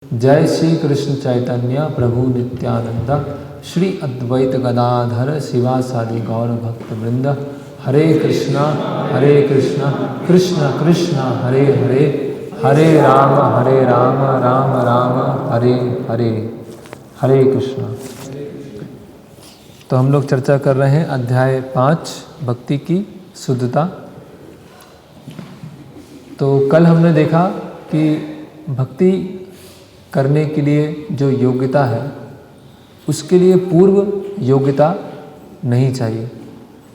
जय श्री कृष्ण चैतन्य प्रभु नित्यानंद श्री अद्वैत गदाधर शिवासादि गौर भक्त वृंद। हरे कृष्णा कृष्ण कृष्ण हरे हरे, हरे राम राम राम हरे हरे। हरे कृष्णा। तो हम लोग चर्चा कर रहे हैं अध्याय 5 भक्ति की शुद्धता। तो कल हमने देखा कि भक्ति करने के लिए जो योग्यता है उसके लिए पूर्व योग्यता नहीं चाहिए।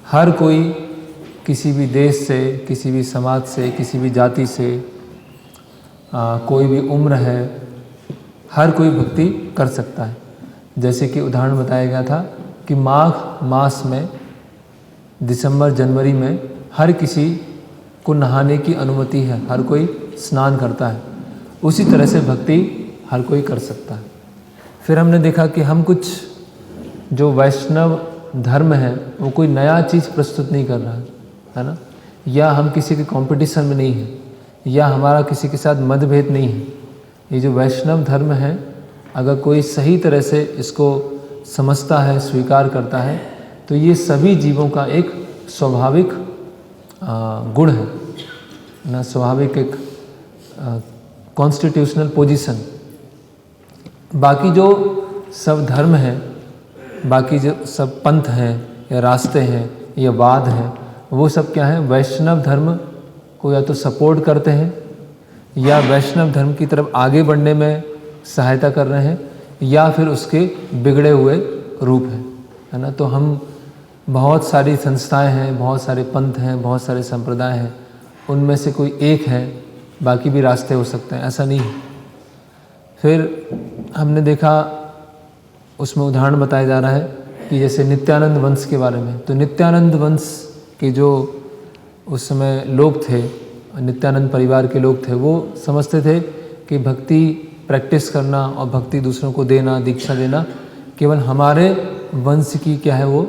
हर कोई किसी भी देश से, किसी भी समाज से, किसी भी जाति से, कोई भी उम्र है, हर कोई भक्ति कर सकता है। जैसे कि उदाहरण बताया गया था कि माघ मास में, दिसंबर जनवरी में हर किसी को नहाने की अनुमति है, हर कोई स्नान करता है। उसी तरह से भक्ति हर कोई कर सकता है। फिर हमने देखा कि हम कुछ जो वैष्णव धर्म है वो कोई नया चीज़ प्रस्तुत नहीं कर रहा है ना, या हम किसी के कंपटीशन में नहीं हैं, या हमारा किसी के साथ मतभेद नहीं है। ये जो वैष्णव धर्म है, अगर कोई सही तरह से इसको समझता है, स्वीकार करता है, तो ये सभी जीवों का एक स्वाभाविक गुण है ना, स्वाभाविक एक कॉन्स्टिट्यूशनल पोजीशन। बाकी जो सब धर्म हैं, बाकी जो सब पंथ हैं या रास्ते हैं या वाद हैं, वो सब क्या है, वैष्णव धर्म को या तो सपोर्ट करते हैं या वैष्णव धर्म की तरफ आगे बढ़ने में सहायता कर रहे हैं, या फिर उसके बिगड़े हुए रूप है ना। तो हम बहुत सारी संस्थाएं हैं, बहुत सारे पंथ हैं, बहुत सारे संप्रदाय हैं, उनमें से कोई एक है, बाकी भी रास्ते हो सकते हैं, ऐसा नहीं है। फिर हमने देखा, उसमें उदाहरण बताया जा रहा है कि जैसे नित्यानंद वंश के बारे में। तो नित्यानंद वंश के जो उस समय लोग थे, नित्यानंद परिवार के लोग थे, वो समझते थे कि भक्ति प्रैक्टिस करना और भक्ति दूसरों को देना, दीक्षा देना, केवल हमारे वंश की क्या है, वो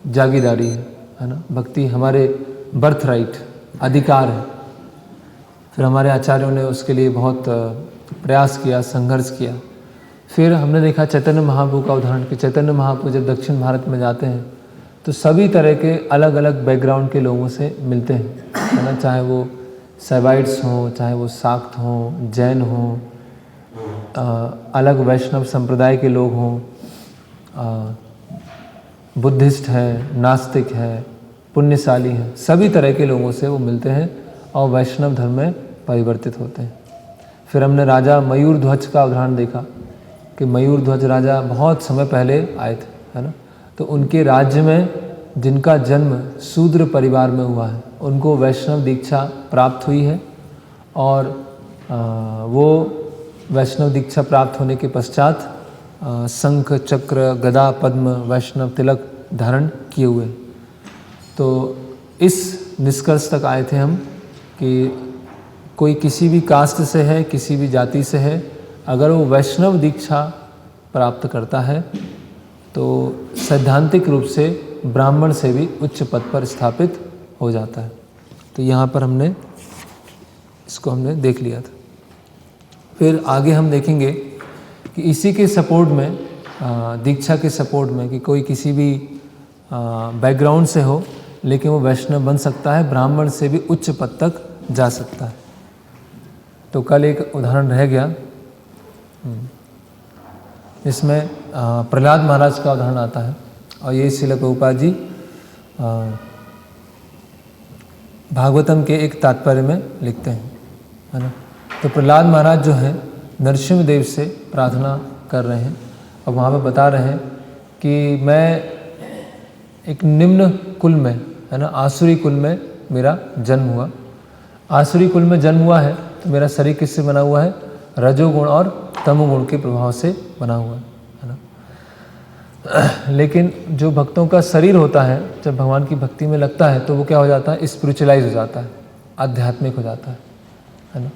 जागीदारी है ना। भक्ति हमारे बर्थ राइट, अधिकार है। फिर हमारे आचार्यों ने उसके लिए बहुत प्रयास किया, संघर्ष किया। फिर हमने देखा चैतन्य महाप्रभु का उदाहरण कि चैतन्य महाप्रभु जब दक्षिण भारत में जाते हैं तो सभी तरह के अलग अलग बैकग्राउंड के लोगों से मिलते हैं, है ना। चाहे वो सैवाइट्स हों, चाहे वो शाक्त हों, जैन हों, अलग वैष्णव संप्रदाय के लोग हों, बुद्धिस्ट है, नास्तिक है, पुण्यशाली हैं, सभी तरह के लोगों से वो मिलते हैं और वैष्णव धर्म में परिवर्तित होते हैं। फिर हमने राजा मयूर ध्वज का उदाहरण देखा कि मयूर ध्वज राजा बहुत समय पहले आए थे, है ना। तो उनके राज्य में जिनका जन्म शूद्र परिवार में हुआ है, उनको वैष्णव दीक्षा प्राप्त हुई है, और वो वैष्णव दीक्षा प्राप्त होने के पश्चात शंख, चक्र, गदा, पद्म, वैष्णव तिलक धारण किए हुए। तो इस निष्कर्ष तक आए थे हम कि कोई किसी भी कास्ट से है, किसी भी जाति से है, अगर वो वैष्णव दीक्षा प्राप्त करता है तो सैद्धांतिक रूप से ब्राह्मण से भी उच्च पद पर स्थापित हो जाता है। तो यहाँ पर हमने इसको देख लिया था। फिर आगे हम देखेंगे कि इसी के सपोर्ट में, दीक्षा के सपोर्ट में, कि कोई किसी भी बैकग्राउंड से हो लेकिन वो वैष्णव बन सकता है, ब्राह्मण से भी उच्च पद तक जा सकता है। तो कल एक उदाहरण रह गया, इसमें प्रहलाद महाराज का उदाहरण आता है, और ये श्रील प्रभुपाद जी भागवतम के एक तात्पर्य में लिखते हैं, है ना। तो प्रहलाद महाराज जो हैं नरसिंह देव से प्रार्थना कर रहे हैं, और वहाँ पे बता रहे हैं कि मैं एक निम्न कुल में, है ना, आसुरी कुल में मेरा जन्म हुआ। आसुरी कुल में जन्म हुआ है तो मेरा शरीर किससे बना हुआ है, रजोगुण और तमोगुण के प्रभाव से बना हुआ है ना। लेकिन जो भक्तों का शरीर होता है, जब भगवान की भक्ति में लगता है तो वो क्या हो जाता है, स्पिरिचुअलाइज हो जाता है, आध्यात्मिक हो जाता है ना।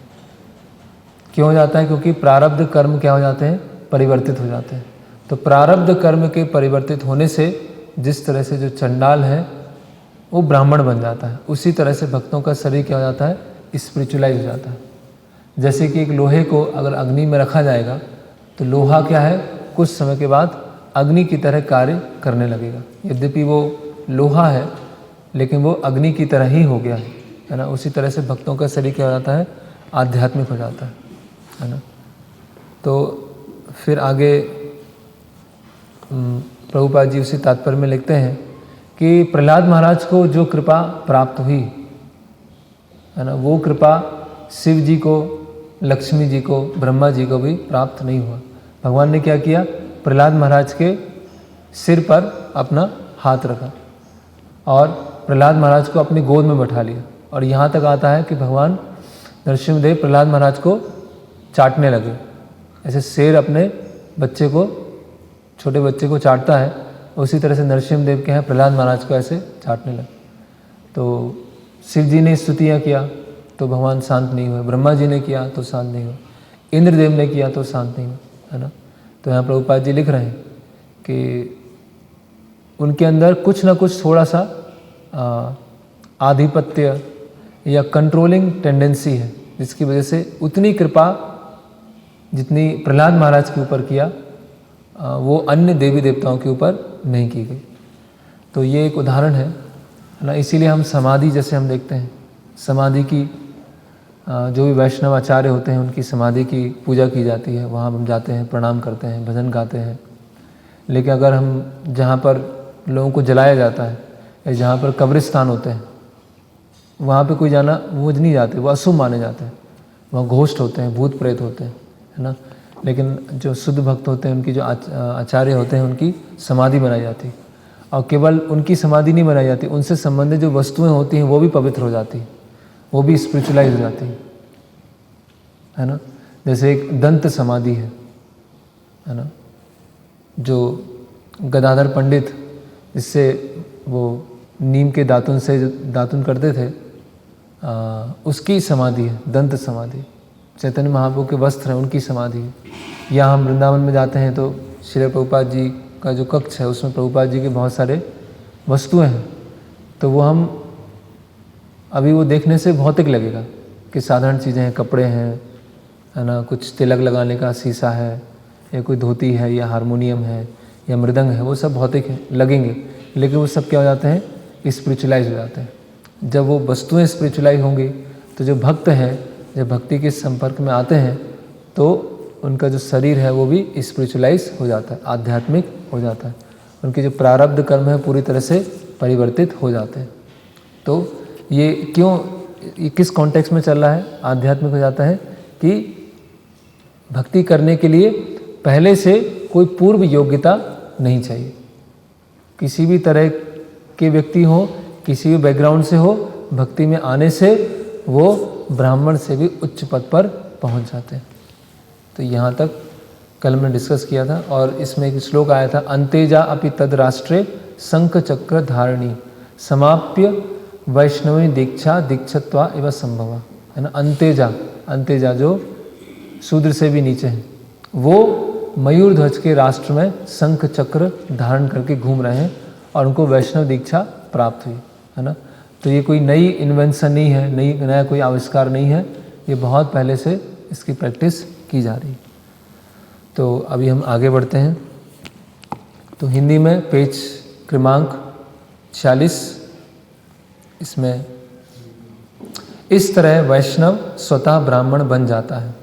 क्यों हो जाता है? क्योंकि प्रारब्ध कर्म क्या हो जाते हैं, परिवर्तित हो जाते हैं। तो प्रारब्ध कर्म के परिवर्तित होने से जिस तरह से जो चंडाल है वो ब्राह्मण बन जाता है, उसी तरह से भक्तों का शरीर क्या हो जाता है, स्पिरिचुअलाइज हो जाता है। जैसे कि एक लोहे को अगर अग्नि में रखा जाएगा तो लोहा क्या है, कुछ समय के बाद अग्नि की तरह कार्य करने लगेगा। यद्यपि वो लोहा है लेकिन वो अग्नि की तरह ही हो गया है ना। उसी तरह से भक्तों का शरीर क्या हो जाता है, आध्यात्मिक हो जाता है ना। तो फिर आगे प्रभुपाद जी उसी तात्पर्य में लिखते हैं कि प्रहलाद महाराज को जो कृपा प्राप्त हुई है ना, वो कृपा शिव जी को, लक्ष्मी जी को, ब्रह्मा जी को भी प्राप्त नहीं हुआ। भगवान ने क्या किया, प्रहलाद महाराज के सिर पर अपना हाथ रखा और प्रहलाद महाराज को अपनी गोद में बैठा लिया। और यहाँ तक आता है कि भगवान नरसिंहदेव प्रहलाद महाराज को चाटने लगे। ऐसे शेर अपने बच्चे को, छोटे बच्चे को चाटता है, उसी तरह से नरसिंहदेव के हैं प्रहलाद महाराज को ऐसे चाटने लगे। तो शिव जी ने स्तुतियाँ किया तो भगवान शांत नहीं हुए, ब्रह्मा जी ने किया तो शांत नहीं हुए, इंद्रदेव ने किया तो शांत नहीं हुए, है ना। तो यहाँ प्रभुपाद जी लिख रहे हैं कि उनके अंदर कुछ ना कुछ थोड़ा सा आधिपत्य या कंट्रोलिंग टेंडेंसी है, जिसकी वजह से उतनी कृपा जितनी प्रहलाद महाराज के ऊपर किया वो अन्य देवी देवताओं के ऊपर नहीं की गई। तो ये एक उदाहरण है ना। इसीलिए हम समाधि, जैसे हम देखते हैं समाधि की जो भी वैष्णव आचार्य होते हैं उनकी समाधि की पूजा की जाती है, वहाँ हम जाते हैं, प्रणाम करते हैं, भजन गाते हैं। लेकिन अगर हम जहाँ पर लोगों को जलाया जाता है या जहाँ पर कब्रिस्तान होते हैं वहाँ पे कोई जाना, वो नहीं जाते, वो अशुभ माने जाते हैं। वहाँ घोष्ट होते हैं, भूत प्रेत होते हैं, है ना। लेकिन जो शुद्ध भक्त होते हैं, उनकी जो आचार्य होते हैं, उनकी समाधि बनाई जाती है। और केवल उनकी समाधि नहीं बनाई जाती, उनसे संबंधित जो वस्तुएं होती हैं वो भी पवित्र हो जाती हैं, वो भी स्पिरिचुअलाइज हो जाती है ना। जैसे एक दंत समाधि है ना, जो गदाधर पंडित जिससे वो नीम के दातुन से दातुन करते थे, उसकी समाधि है, दंत समाधि। चैतन्य महाप्रभु के वस्त्र हैं, उनकी समाधि है। या हम वृंदावन में जाते हैं तो श्री प्रभुपाद जी का जो कक्ष है उसमें प्रभुपाद जी के बहुत सारे वस्तुएं हैं। तो वो हम अभी वो देखने से भौतिक लगेगा कि साधारण चीज़ें हैं, कपड़े हैं, है ना, कुछ तिलक लगाने का शीशा है, या कोई धोती है, या हारमोनियम है, या मृदंग है, वो सब भौतिक लगेंगे। लेकिन वो सब क्या हो जाते हैं, स्पिरिचुअलाइज हो जाते हैं। जब वो वस्तुएं स्पिरिचुअलाइज होंगी तो जो भक्त हैं, जब भक्ति के संपर्क में आते हैं तो उनका जो शरीर है वो भी स्पिरिचुअलाइज हो जाता है, आध्यात्मिक हो जाता है। उनके जो प्रारब्ध कर्म है पूरी तरह से परिवर्तित हो जाते हैं। तो ये क्यों, ये किस कॉन्टेक्स्ट में चल रहा है आध्यात्मिक हो जाता है कि भक्ति करने के लिए पहले से कोई पूर्व योग्यता नहीं चाहिए। किसी भी तरह के व्यक्ति हो, किसी भी बैकग्राउंड से हो, भक्ति में आने से वो ब्राह्मण से भी उच्च पद पर पहुंच जाते हैं। तो यहाँ तक कल हमने डिस्कस किया था। और इसमें एक श्लोक आया था, अंतेजा अपि तद राष्ट्रे शंख चक्र धारणी समाप्य वैष्णवी दीक्षा दीक्षत्वा एवं संभव, है ना। अंतेजा, अंतेजा जो शूद्र से भी नीचे हैं, वो मयूर ध्वज के राष्ट्र में शंख चक्र धारण करके घूम रहे हैं और उनको वैष्णव दीक्षा प्राप्त हुई, है ना। तो ये कोई नई इन्वेंशन नहीं है, नया कोई आविष्कार नहीं है, ये बहुत पहले से इसकी प्रैक्टिस की जा रही है। तो अभी हम आगे बढ़ते हैं। तो हिंदी में पेज क्रमांक 46, इसमें इस तरह वैष्णव स्वतः ब्राह्मण बन जाता है।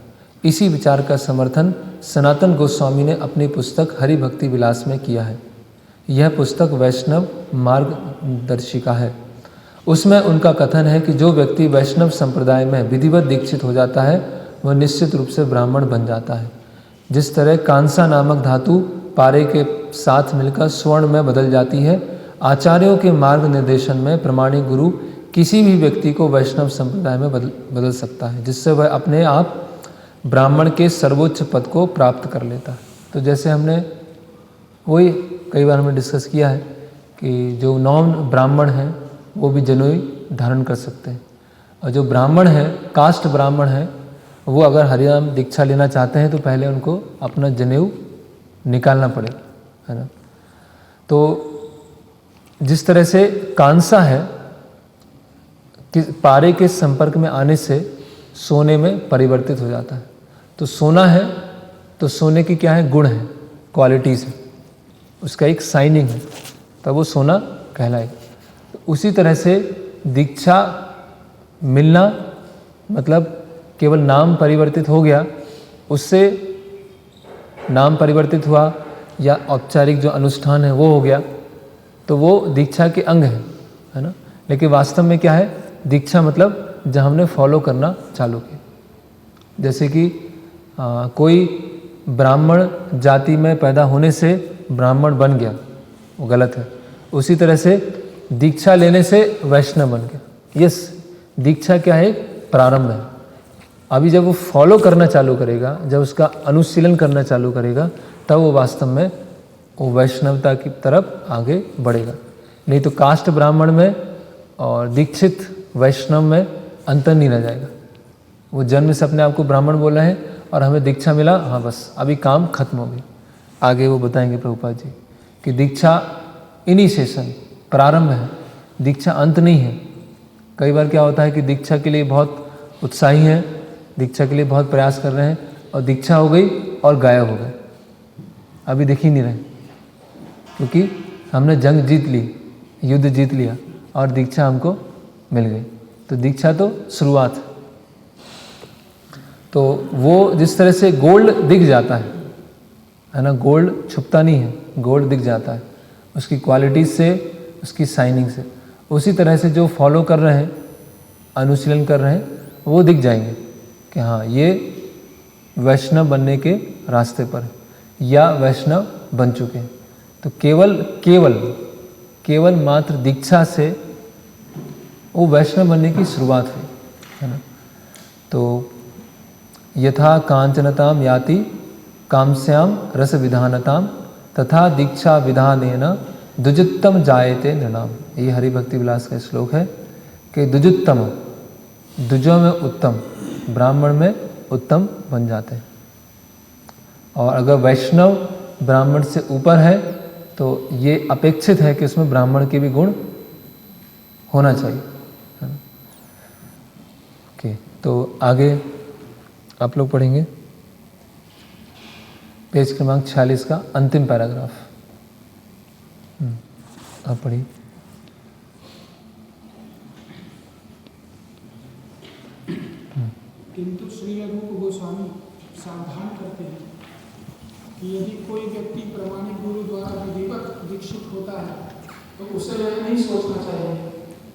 इसी विचार का समर्थन सनातन गोस्वामी ने अपनी पुस्तक हरि भक्ति विलास में किया है। यह पुस्तक वैष्णव मार्गदर्शिका है। उसमें उनका कथन है कि जो व्यक्ति वैष्णव संप्रदाय में विधिवत दीक्षित हो जाता है वह निश्चित रूप से ब्राह्मण बन जाता है। जिस तरह कांसा नामक धातु पारे के साथ मिलकर स्वर्ण में बदल जाती है, आचार्यों के मार्ग निर्देशन में प्रमाणिक गुरु किसी भी व्यक्ति को वैष्णव संप्रदाय में बदल सकता है, जिससे वह अपने आप ब्राह्मण के सर्वोच्च पद को प्राप्त कर लेता है। तो जैसे हमने वही कई बार हमने डिस्कस किया है कि जो नॉन ब्राह्मण हैं वो भी जनेऊ धारण कर सकते हैं, और जो ब्राह्मण है, कास्ट ब्राह्मण है, वो अगर हरिनाम दीक्षा लेना चाहते हैं तो पहले उनको अपना जनेऊ निकालना पड़ेगा, है ना। तो जिस तरह से कांसा है कि पारे के संपर्क में आने से सोने में परिवर्तित हो जाता है। तो सोना है तो सोने की क्या है, गुण है, क्वालिटीज़ है, उसका एक साइनिंग है, तब वो सोना कहलाएगा। तो उसी तरह से दीक्षा मिलना मतलब केवल नाम परिवर्तित हो गया, उससे नाम परिवर्तित हुआ या औपचारिक जो अनुष्ठान है वो हो गया, तो वो दीक्षा के अंग है ना। लेकिन वास्तव में क्या है, दीक्षा मतलब जब हमने फॉलो करना चालू किया। जैसे कि कोई ब्राह्मण जाति में पैदा होने से ब्राह्मण बन गया, वो गलत है। उसी तरह से दीक्षा लेने से वैष्णव बन गया। यस, दीक्षा क्या है, प्रारंभ है। अभी जब वो फॉलो करना चालू करेगा, जब उसका अनुशीलन करना चालू करेगा, तब वो वास्तव में वो वैष्णवता की तरफ आगे बढ़ेगा। नहीं तो कास्ट ब्राह्मण में और दीक्षित वैष्णव में अंतर नहीं रह जाएगा। वो जन्म से अपने आप को ब्राह्मण बोला है और हमें दीक्षा मिला, हाँ बस अभी काम खत्म हो गया। आगे वो बताएंगे प्रभुपाद जी कि दीक्षा इनिशिएशन, प्रारंभ है, दीक्षा अंत नहीं है। कई बार क्या होता है कि दीक्षा के लिए बहुत उत्साही हैं, दीक्षा के लिए बहुत प्रयास कर रहे हैं और दीक्षा हो गई और गायब हो गए, अभी दिख ही नहीं रहे, क्योंकि हमने जंग जीत ली, युद्ध जीत लिया और दीक्षा हमको मिल गई। तो दीक्षा तो शुरुआत है। तो वो जिस तरह से गोल्ड दिख जाता है ना, गोल्ड छुपता नहीं है, गोल्ड दिख जाता है उसकी क्वालिटीज से, उसकी साइनिंग से। उसी तरह से जो फॉलो कर रहे हैं, अनुशीलन कर रहे हैं, वो दिख जाएंगे कि हाँ ये वैष्णव बनने के रास्ते पर है या वैष्णव बन चुके हैं। तो केवल मात्र दीक्षा से वो वैष्णव बनने की शुरुआत हुई, है ना। तो यथा कांचनताम याति कामस्याम रस विधानताम तथा दीक्षा विधानेन द्विजुत्तम जायते नृणाम। ये हरि भक्ति विलास का श्लोक है कि द्विजुत्तम, द्विजों में उत्तम, ब्राह्मण में उत्तम बन जाते हैं। और अगर वैष्णव ब्राह्मण से ऊपर है तो ये अपेक्षित है कि उसमें ब्राह्मण के भी गुण होना चाहिए, है ना। ओके, तो आगे आप लोग पढ़ेंगे पेज क्रमांक 46 का अंतिम पैराग्राफ। आप पढ़िए। किंतु श्री रूप गोस्वामी सावधान करते हैं कि यदि कोई व्यक्ति प्रमाणिक गुरु द्वारा विधिवत दीक्षित होता है तो उसे यह नहीं सोचना चाहिए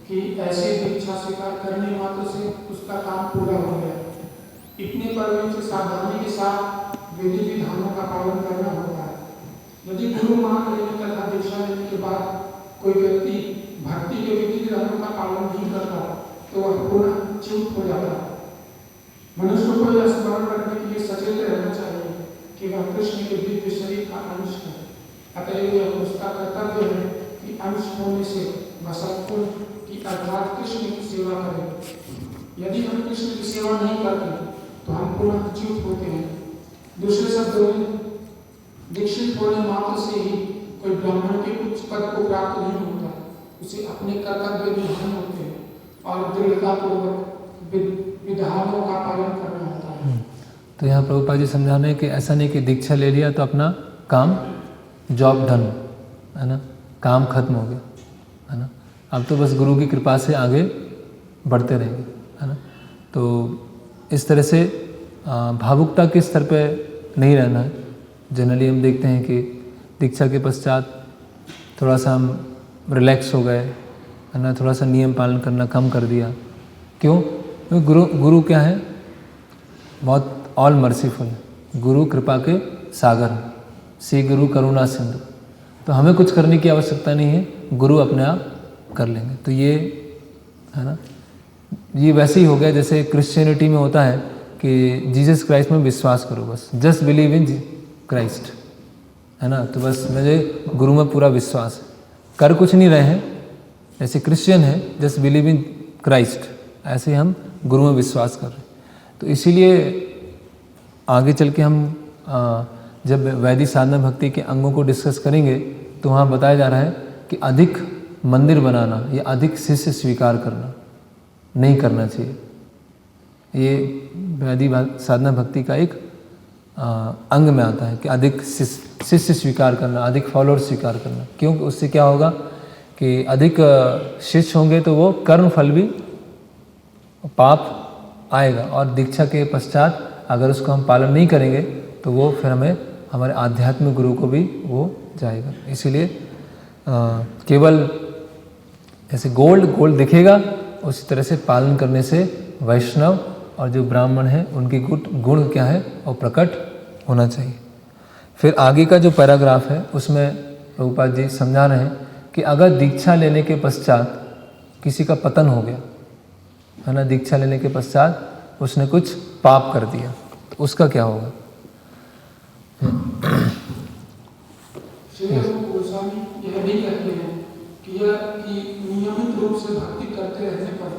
कि ऐसे दीक्षा स्वीकार करने मात्र से उसका काम पूरा हो गया। इतने पर से सावधानी के साथ विधि विधानों का पालन करना होता है। यदि गुरु मान लेने तथा दीक्षा लेने के बाद कोई व्यक्ति भक्ति के विधि विधानों का पालन नहीं करता तो वह पूर्ण च्युत हो जाता है। मनुष्य को यह स्मरण रखने के लिए सचेत रहना चाहिए कि वह कृष्ण के दिव्य शरीर का अंश है। अतएव यह उसका कर्तव्य है कि अंश होने से वह सत्पुरुष की अर्थात कृष्ण की सेवा करे। यदि हम कृष्ण की सेवा नहीं करते तो हम पूर्ण च्युत होते हैं। दूसरे शब्दों में दीक्षित होने मात्र से ही कोई ब्राह्मण के उच्च पद को प्राप्त नहीं होता, उसे अपने कर्तव्य निभाने होते हैं और दृढ़तापूर्वक विधानों का पालन करना होता है। तो यहाँ प्रभुपाद जी समझा रहे हैं कि ऐसा नहीं कि दीक्षा ले लिया तो अपना काम जॉब डन, है ना, काम खत्म हो गया, है ना, अब तो बस गुरु की कृपा से आगे बढ़ते रहेंगे, है ना। तो इस तरह से भावुकता के स्तर पे नहीं रहना है। जनरली हम देखते हैं कि दीक्षा के पश्चात थोड़ा सा हम रिलैक्स हो गए, है ना, थोड़ा सा नियम पालन करना कम कर दिया। क्यों? क्योंकि गुरु क्या है, बहुत ऑल मर्सीफुल है, गुरु कृपा के सागर है, श्री गुरु करुणा सिंधु। तो हमें कुछ करने की आवश्यकता नहीं है, गुरु अपने आप कर लेंगे। तो ये है ना, ये वैसे ही हो गया जैसे क्रिश्चियनिटी में होता है कि जीसस क्राइस्ट में विश्वास करो, बस जस्ट बिलीव इन क्राइस्ट, है ना। तो बस मुझे गुरु में पूरा विश्वास है, कर कुछ नहीं रहे हैं, जैसे क्रिश्चियन है जस्ट बिलीव इन क्राइस्ट, ऐसे हम गुरु में विश्वास कर रहे हैं। तो इसीलिए आगे चल के हम जब वैदिक साधना भक्ति के अंगों को डिस्कस करेंगे तो वहाँ बताया जा रहा है कि अधिक मंदिर बनाना या अधिक शिष्य स्वीकार करना नहीं करना चाहिए, ये वैदिक साधना भक्ति का एक अंग में आता है कि अधिक शिष्य स्वीकार करना, अधिक फॉलोअर स्वीकार करना। क्योंकि उससे क्या होगा कि अधिक शिष्य होंगे तो वो कर्म फल भी पाप आएगा, और दीक्षा के पश्चात अगर उसको हम पालन नहीं करेंगे तो वो फिर हमें हमारे आध्यात्मिक गुरु को भी वो जाएगा। इसीलिए केवल ऐसे गोल्ड दिखेगा, उसी तरह से पालन करने से वैष्णव और जो ब्राह्मण है उनकी गुण क्या है वो प्रकट होना चाहिए। फिर आगे का जो पैराग्राफ है उसमें प्रभुपाद जी समझा रहे हैं कि अगर दीक्षा लेने के पश्चात किसी का पतन हो गया है ना, दीक्षा लेने के पश्चात उसने कुछ पाप कर दिया तो उसका क्या होगा। गोस्वामी यह भी कहते हैं कि नियमित रूप से भक्ति करते रहने पर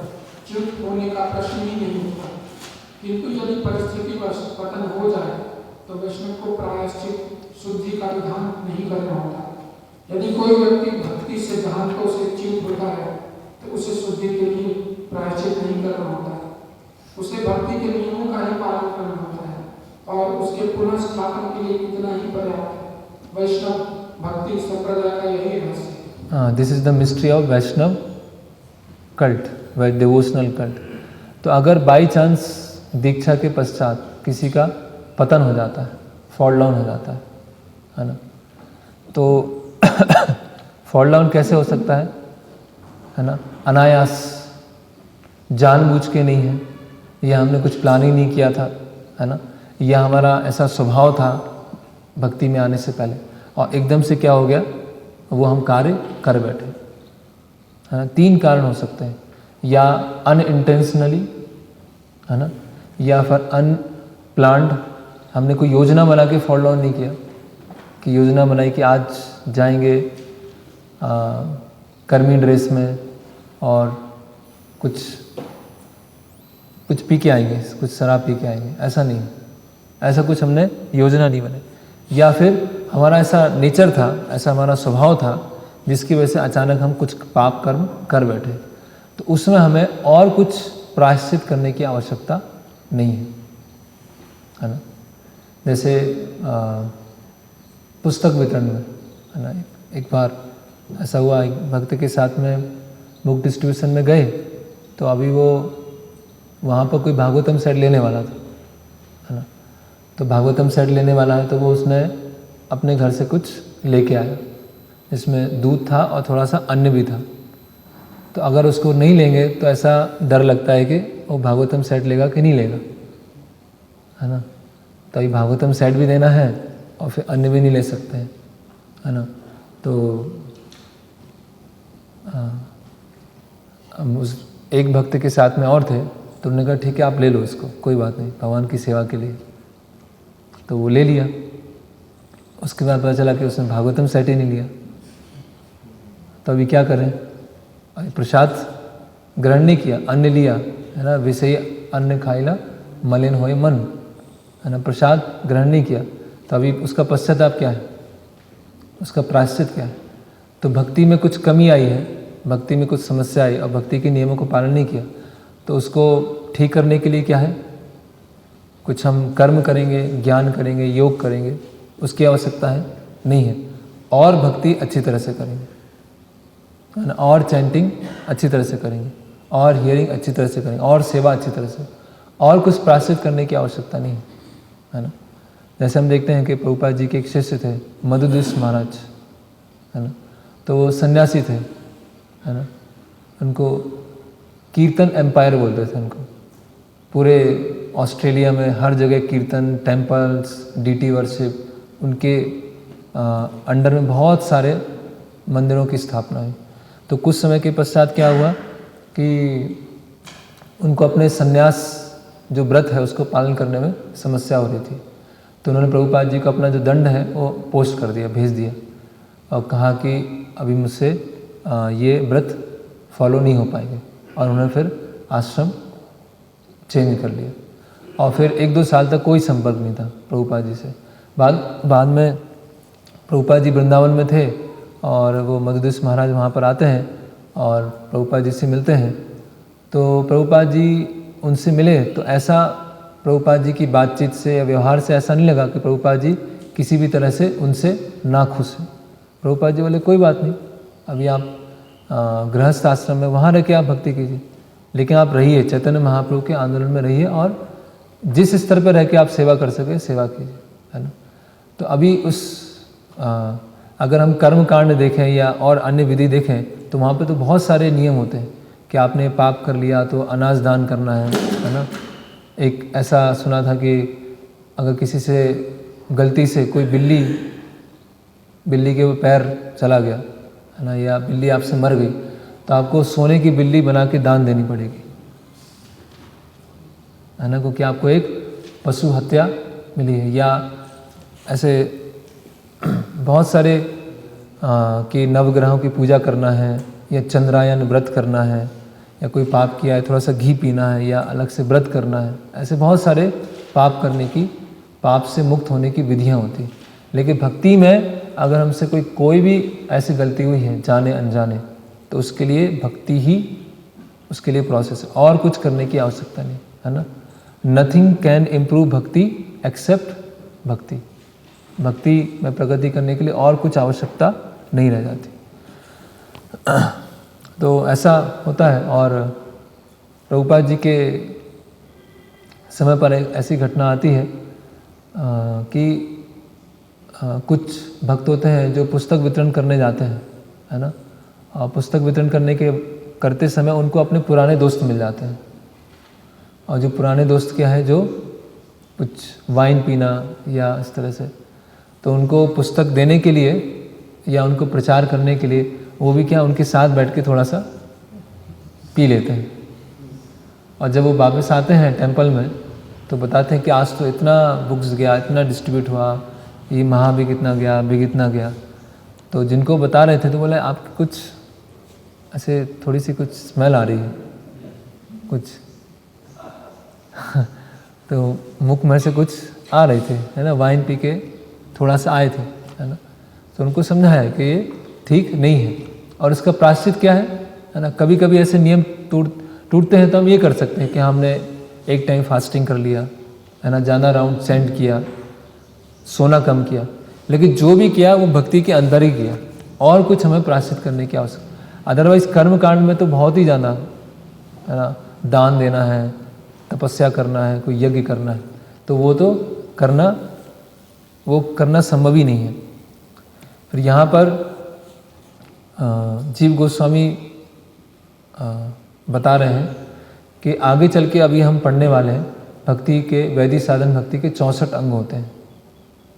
च्युत होने का प्रश्न ही नहीं होता, किंतु यदि परिस्थिति वश पतन हो जाए तो वैष्णव को प्रायश्चित शुद्धि का विधान नहीं करना होता। यदि कोई व्यक्ति भक्ति सिद्धांतों से च्युत होता है तो उसे शुद्धि के लिए प्रायश्चित नहीं करना होता है, उसे भक्ति के नियमों का ही पालन करना होता है और उसके पुनः स्थापन के लिए इतना ही पर्याप्त है। वैष्णव भक्ति संप्रदाय का यही रहस्य है। This is the mystery of Vaishnav cult, व डिवोशनल कल्ट। तो अगर बाई चांस दीक्षा के पश्चात किसी का पतन हो जाता है, फॉल डाउन हो जाता है ना, तो फॉल डाउन कैसे हो सकता है ना, अनायास, जानबूझ के नहीं है, या हमने कुछ प्लानिंग नहीं किया था है ना, या हमारा ऐसा स्वभाव था भक्ति में आने से पहले और एकदम से क्या हो गया वो हम कार्य कर बैठे है ना। 3 कारण हो सकते हैं, या अनइंटेंशनली है ना, या फिर अनप्लान्ड, हमने कोई योजना बना के फॉल डाउन नहीं किया, कि योजना बनाई कि आज जाएंगे कर्मी ड्रेस में और कुछ पी के आएंगे, कुछ शराब पी के आएंगे, ऐसा नहीं, ऐसा कुछ हमने योजना नहीं बनाई। या फिर हमारा ऐसा नेचर था, ऐसा हमारा स्वभाव था जिसकी वजह से अचानक हम कुछ पाप कर्म कर बैठे, तो उसमें हमें और कुछ प्रायश्चित करने की आवश्यकता नहीं है ना। जैसे पुस्तक वितरण में है ना, एक बार ऐसा हुआ, एक भक्त के साथ में बुक डिस्ट्रीब्यूशन में गए, तो अभी वो वहाँ पर कोई भागवतम सेट लेने वाला था है ना, तो भागवतम सेट लेने वाला है तो वो उसने अपने घर से कुछ लेके आया, जिसमें दूध था और थोड़ा सा अन्न भी था। तो अगर उसको नहीं लेंगे तो ऐसा डर लगता है कि वो भागवतम सेट लेगा कि नहीं लेगा है ना, तो अभी भागवतम सेट भी देना है और फिर अन्न भी नहीं ले सकते हैं है ना। तो हम उस एक भक्त के साथ में और थे, तो उन्होंने कहा ठीक है आप ले लो इसको, कोई बात नहीं, भगवान की सेवा के लिए। तो वो ले लिया। उसके बाद पता चला कि उसने भागवतम सेट ही नहीं लिया। तो अभी क्या करें, अभी प्रसाद ग्रहण नहीं किया, अन्न लिया है ना, विषय अन्न खाइला मलिन होए मन है ना, प्रसाद ग्रहण नहीं किया, तो अभी उसका पश्चाताप क्या है, उसका प्रायश्चित क्या है। तो भक्ति में कुछ कमी आई है, भक्ति में कुछ समस्या आई और भक्ति के नियमों को पालन नहीं किया, तो उसको ठीक करने के लिए क्या है, कुछ हम कर्म करेंगे, ज्ञान करेंगे, योग करेंगे, उसकी आवश्यकता है नहीं है। और भक्ति अच्छी तरह से करेंगे है ना, और चैंटिंग अच्छी तरह से करेंगे, और हियरिंग अच्छी तरह से करेंगे, और सेवा अच्छी तरह से, और कुछ प्रायश्चित करने की आवश्यकता नहीं है ना। जैसे हम देखते हैं कि प्रभुपाद जी के एक शिष्य थे मधुदिस महाराज है ना, तो वो सन्यासी थे है ना, उनको कीर्तन एम्पायर बोलते थे उनको। पूरे ऑस्ट्रेलिया में हर जगह कीर्तन, टेम्पल्स, डीटी वर्शिप, उनके अंडर में बहुत सारे मंदिरों की स्थापना हुई। तो कुछ समय के पश्चात क्या हुआ कि उनको अपने सन्यास जो व्रत है उसको पालन करने में समस्या हो रही थी। तो उन्होंने प्रभुपाद जी को अपना जो दंड है वो पोस्ट कर दिया, भेज दिया, और कहा कि अभी मुझसे ये व्रत फॉलो नहीं हो पाएंगे, और उन्होंने फिर आश्रम चेंज कर लिया। और फिर 1-2 साल तक कोई संपर्क नहीं था प्रभुपाद जी से। बाद में प्रभुपाद जी वृंदावन में थे और वो मधुदिस महाराज वहाँ पर आते हैं और प्रभुपाद जी से मिलते हैं। तो प्रभुपाद जी उनसे मिले तो ऐसा प्रभुपाद जी की बातचीत से या व्यवहार से ऐसा नहीं लगा कि प्रभुपाद जी किसी भी तरह से उनसे ना खुश हैं। प्रभुपाद जी बोले कोई बात नहीं, अभी आप गृहस्थ आश्रम में वहाँ रह के आप भक्ति कीजिए, लेकिन आप रहिए चैतन्य महाप्रभु के आंदोलन में रहिए और जिस स्तर पर रह के आप सेवा कर सके सेवा कीजिए, है ना। तो अभी उस अगर हम कर्म कांड देखें या और अन्य विधि देखें तो वहाँ पे तो बहुत सारे नियम होते हैं कि आपने पाप कर लिया तो अनाज दान करना है ना। एक ऐसा सुना था कि अगर किसी से गलती से कोई बिल्ली के वो पैर चला गया, है ना, या बिल्ली आपसे मर गई तो आपको सोने की बिल्ली बना के दान देनी पड़ेगी, है ना, क्योंकि आपको एक पशु हत्या मिली है। या ऐसे बहुत सारे कि नवग्रहों की पूजा करना है या चंद्रायन व्रत करना है या कोई पाप किया है थोड़ा सा घी पीना है या अलग से व्रत करना है, ऐसे बहुत सारे पाप करने की, पाप से मुक्त होने की विधियां होती हैं। लेकिन भक्ति में अगर हमसे कोई भी ऐसी गलती हुई है जाने अनजाने तो उसके लिए भक्ति ही उसके लिए प्रोसेस है, और कुछ करने की आवश्यकता नहीं, है ना। नथिंग कैन इम्प्रूव भक्ति एक्सेप्ट भक्ति। भक्ति में प्रगति करने के लिए और कुछ आवश्यकता नहीं रह जाती। तो ऐसा होता है। और प्रभुपाद जी के समय पर एक ऐसी घटना आती है कि कुछ भक्त होते हैं जो पुस्तक वितरण करने जाते हैं, है ना, और पुस्तक वितरण करते समय उनको अपने पुराने दोस्त मिल जाते हैं। और जो पुराने दोस्त क्या है, जो कुछ वाइन पीना या इस तरह से, तो उनको पुस्तक देने के लिए या उनको प्रचार करने के लिए वो भी क्या उनके साथ बैठ के थोड़ा सा पी लेते हैं। और जब वो वापस आते हैं टेंपल में तो बताते हैं कि आज तो इतना बुक्स गया, इतना डिस्ट्रीब्यूट हुआ, ये महाबिग इतना गया, बिग इतना गया। तो जिनको बता रहे थे तो बोले आपकी कुछ ऐसे थोड़ी सी कुछ स्मेल आ रही है कुछ तो मुख में से कुछ आ रही थी, है ना, वाइन पी के थोड़ा सा आए थे, है ना। तो उनको समझाया कि ये ठीक नहीं है और इसका प्रायश्चित क्या है ना। कभी कभी ऐसे नियम टूटते हैं तो हम ये कर सकते हैं कि हमने एक टाइम फास्टिंग कर लिया, है ना, ज़्यादा राउंड सेंड किया, सोना कम किया, लेकिन जो भी किया वो भक्ति के अंदर ही किया, और कुछ हमें प्रायश्चित करने की आवश्यकता। अदरवाइज कर्म कांड में तो बहुत ही ज़्यादा, है ना, दान देना है, तपस्या करना है, कोई यज्ञ करना है, तो वो तो करना संभव ही नहीं है। फिर यहाँ पर जीव गोस्वामी बता रहे हैं कि आगे चल के अभी हम पढ़ने वाले हैं भक्ति के, वैदिक साधन भक्ति के 64 अंग होते हैं,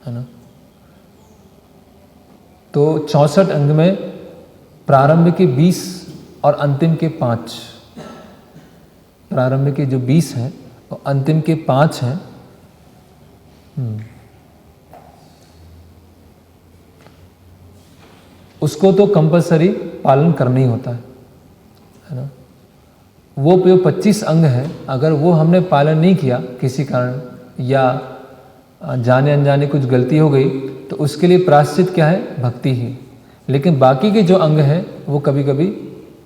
है ना। तो 64 अंग में प्रारंभ के 20 और अंतिम के 5, प्रारंभ के जो 20 हैं और अंतिम के 5 हैं। उसको तो कंपलसरी पालन करना ही होता है ना। वो जो 25 अंग है, अगर वो हमने पालन नहीं किया किसी कारण या जाने अनजाने कुछ गलती हो गई तो उसके लिए प्रायश्चित क्या है, भक्ति ही। लेकिन बाकी के जो अंग हैं वो कभी कभी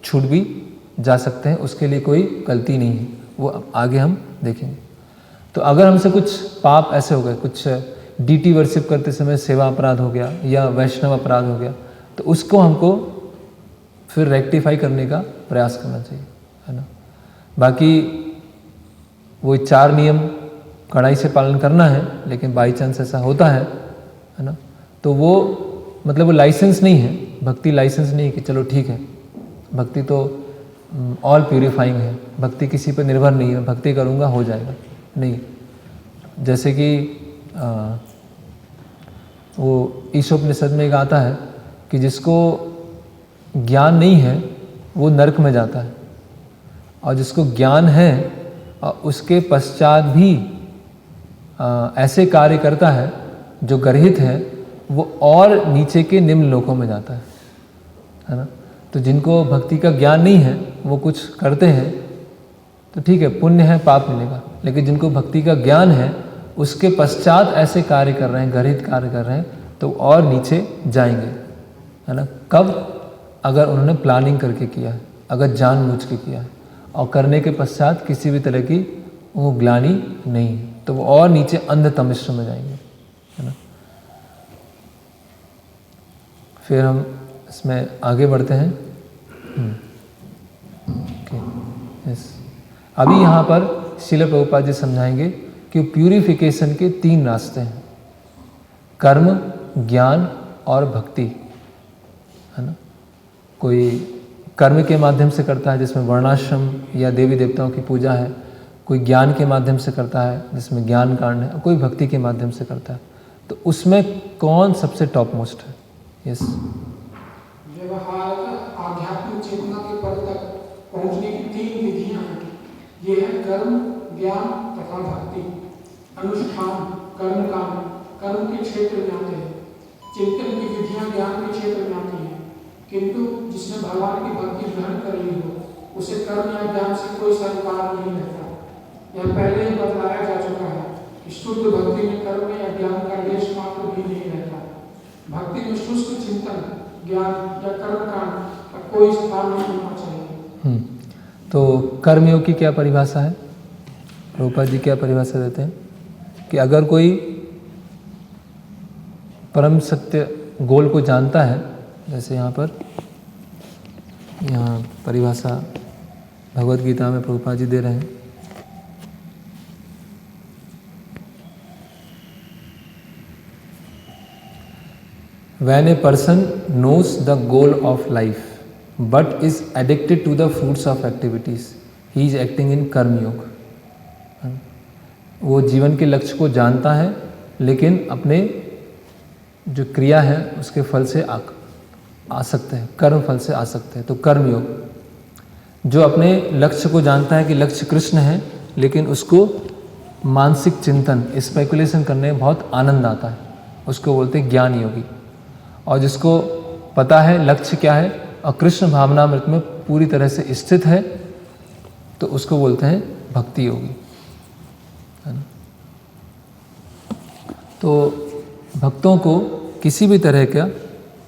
छूट भी जा सकते हैं, उसके लिए कोई गलती नहीं है, वो आगे हम देखेंगे। तो अगर हमसे कुछ पाप ऐसे हो गए, कुछ डीटी वर्शिप करते समय सेवा अपराध हो गया या वैष्णव अपराध हो गया, तो उसको हमको फिर रेक्टिफाई करने का प्रयास करना चाहिए, है ना। बाकी वो 4 नियम कड़ाई से पालन करना है, लेकिन बाई चांस ऐसा होता है ना, तो वो मतलब वो लाइसेंस नहीं है, भक्ति लाइसेंस नहीं है कि चलो ठीक है, भक्ति तो ऑल प्यूरिफाइंग है, भक्ति किसी पर निर्भर नहीं है, भक्ति करूँगा हो जाएगा, नहीं। जैसे कि वो ईशोपनिषद में एक आता है कि जिसको ज्ञान नहीं है वो नरक में जाता है, और जिसको ज्ञान है और उसके पश्चात भी ऐसे कार्य करता है जो गर्हित है, वो और नीचे के निम्न लोकों में जाता है ना। तो जिनको भक्ति का ज्ञान नहीं है वो कुछ करते हैं तो ठीक है, पुण्य है, पाप मिलेगा। लेकिन जिनको भक्ति का ज्ञान है उसके पश्चात ऐसे कार्य कर रहे हैं, गर्हित कार्य कर रहे हैं, तो और नीचे जाएंगे, है ना। कब? अगर उन्होंने प्लानिंग करके किया है, अगर जानबूझ के किया है। और करने के पश्चात किसी भी तरह की वो ग्लानि नहीं, तो वो और नीचे अंधतमिश्र में जाएंगे, है ना। फिर हम इसमें आगे बढ़ते हैं। यस, अभी यहाँ पर श्रील प्रभुपाद जी समझाएंगे कि प्यूरिफिकेशन के 3 रास्ते हैं, कर्म, ज्ञान और भक्ति, है ना। कोई कर्म के माध्यम से करता है जिसमें वर्णाश्रम या देवी देवताओं की पूजा है, कोई ज्ञान के माध्यम से करता है जिसमें ज्ञान कांड है, और कोई भक्ति के माध्यम से करता है। तो उसमें कौन सबसे टॉप मोस्ट है? यस, व्यवहार आध्यात्मिक चेतना के पद तक पहुंचने की 3 विधियां हैं। ये है कर्म, ज्ञान तथा भक्ति। अनुष्ठान कर्म कांड कर्म के क्षेत्र में आते हैं, चिंतन की विधियां ज्ञान के क्षेत्र में आती हैं। किंतु जिसने भगवान की भक्ति ग्रहण कर ली हो उसे कर्म या ज्ञान से कोई सरोकार नहीं रहता। यह पहले ही बतलाया जा चुका है कि शुद्ध भक्ति में कर्म या ज्ञान का लेश मात्र भी नहीं रहता। भक्ति में शुष्क चिंतन, ज्ञान या कर्म कांड का कोई स्थान नहीं होना चाहिए। तो कर्मयोग की क्या परिभाषा है? प्रभुपाद जी क्या परिभाषा देते हैं कि अगर कोई परम सत्य गोल को जानता है, जैसे यहाँ परिभाषा भगवद गीता में प्रभुपाद जी दे रहे हैं, When a person knows the goal of life but is addicted to the fruits of activities, he is acting in कर्म योग। वो जीवन के लक्ष्य को जानता है लेकिन अपने जो क्रिया है उसके फल से आ सकते हैं, कर्म फल से आ सकते हैं, तो कर्म योग। जो अपने लक्ष्य को जानता है कि लक्ष्य कृष्ण है लेकिन उसको मानसिक चिंतन, स्पेकुलेशन करने में बहुत आनंद आता है, उसको बोलते हैं ज्ञान योगी। और जिसको पता है लक्ष्य क्या है और कृष्ण भावनामृत में पूरी तरह से स्थित है, तो उसको बोलते हैं भक्ति योगी, है ना। तो भक्तों को किसी भी तरह का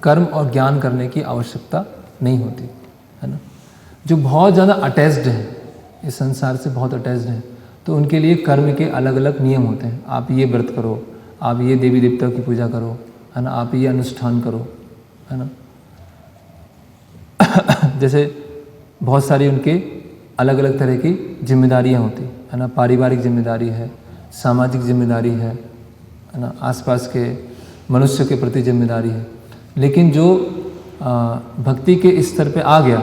कर्म और ज्ञान करने की आवश्यकता नहीं होती, है ना। जो बहुत ज़्यादा अटैच्ड हैं, इस संसार से बहुत अटैच्ड हैं, तो उनके लिए कर्म के अलग अलग नियम होते हैं। आप ये व्रत करो, आप ये देवी देवताओं की पूजा करो, है ना, आप ये अनुष्ठान करो, है ना। जैसे बहुत सारी उनके अलग अलग तरह की जिम्मेदारियां होती, है ना। पारिवारिक जिम्मेदारी है, सामाजिक जिम्मेदारी है ना, आसपास के मनुष्य के प्रति जिम्मेदारी है। लेकिन जो भक्ति के स्तर पे आ गया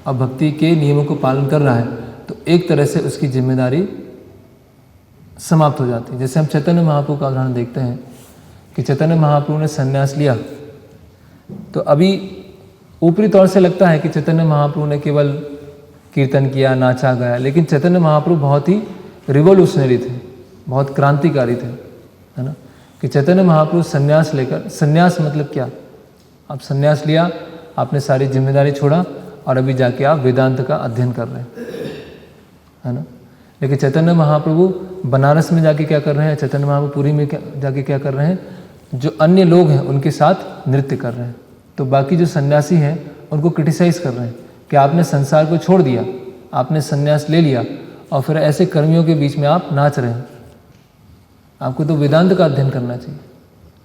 और भक्ति के नियमों को पालन कर रहा है, तो एक तरह से उसकी जिम्मेदारी समाप्त हो जाती है। जैसे हम चैतन्य महाप्रभु का उदाहरण देखते हैं कि चैतन्य महाप्रभु ने संन्यास लिया, तो अभी ऊपरी तौर से लगता है कि चैतन्य महाप्रभु ने केवल कीर्तन किया, नाचा गाया, लेकिन चैतन्य महाप्रभु बहुत ही रिवोल्यूशनरी थे, बहुत क्रांतिकारी थे, है ना। कि चैतन्य महाप्रभु संन्यास लेकर, संन्यास मतलब क्या, आप संन्यास लिया, आपने सारी जिम्मेदारी छोड़ा और अभी जाके आप वेदांत का अध्ययन कर रहे हैं, है ना। लेकिन चैतन्य महाप्रभु बनारस में जाके क्या कर रहे हैं, चैतन्य महाप्रभु पुरी में जाके क्या कर रहे हैं, जो अन्य लोग हैं उनके साथ नृत्य कर रहे हैं। तो बाकी जो सन्यासी हैं उनको क्रिटिसाइज़ कर रहे हैं कि आपने संसार को छोड़ दिया, आपने संन्यास ले लिया और फिर ऐसे कर्मियों के बीच में आप नाच रहे हैं, आपको तो वेदांत का अध्ययन करना चाहिए।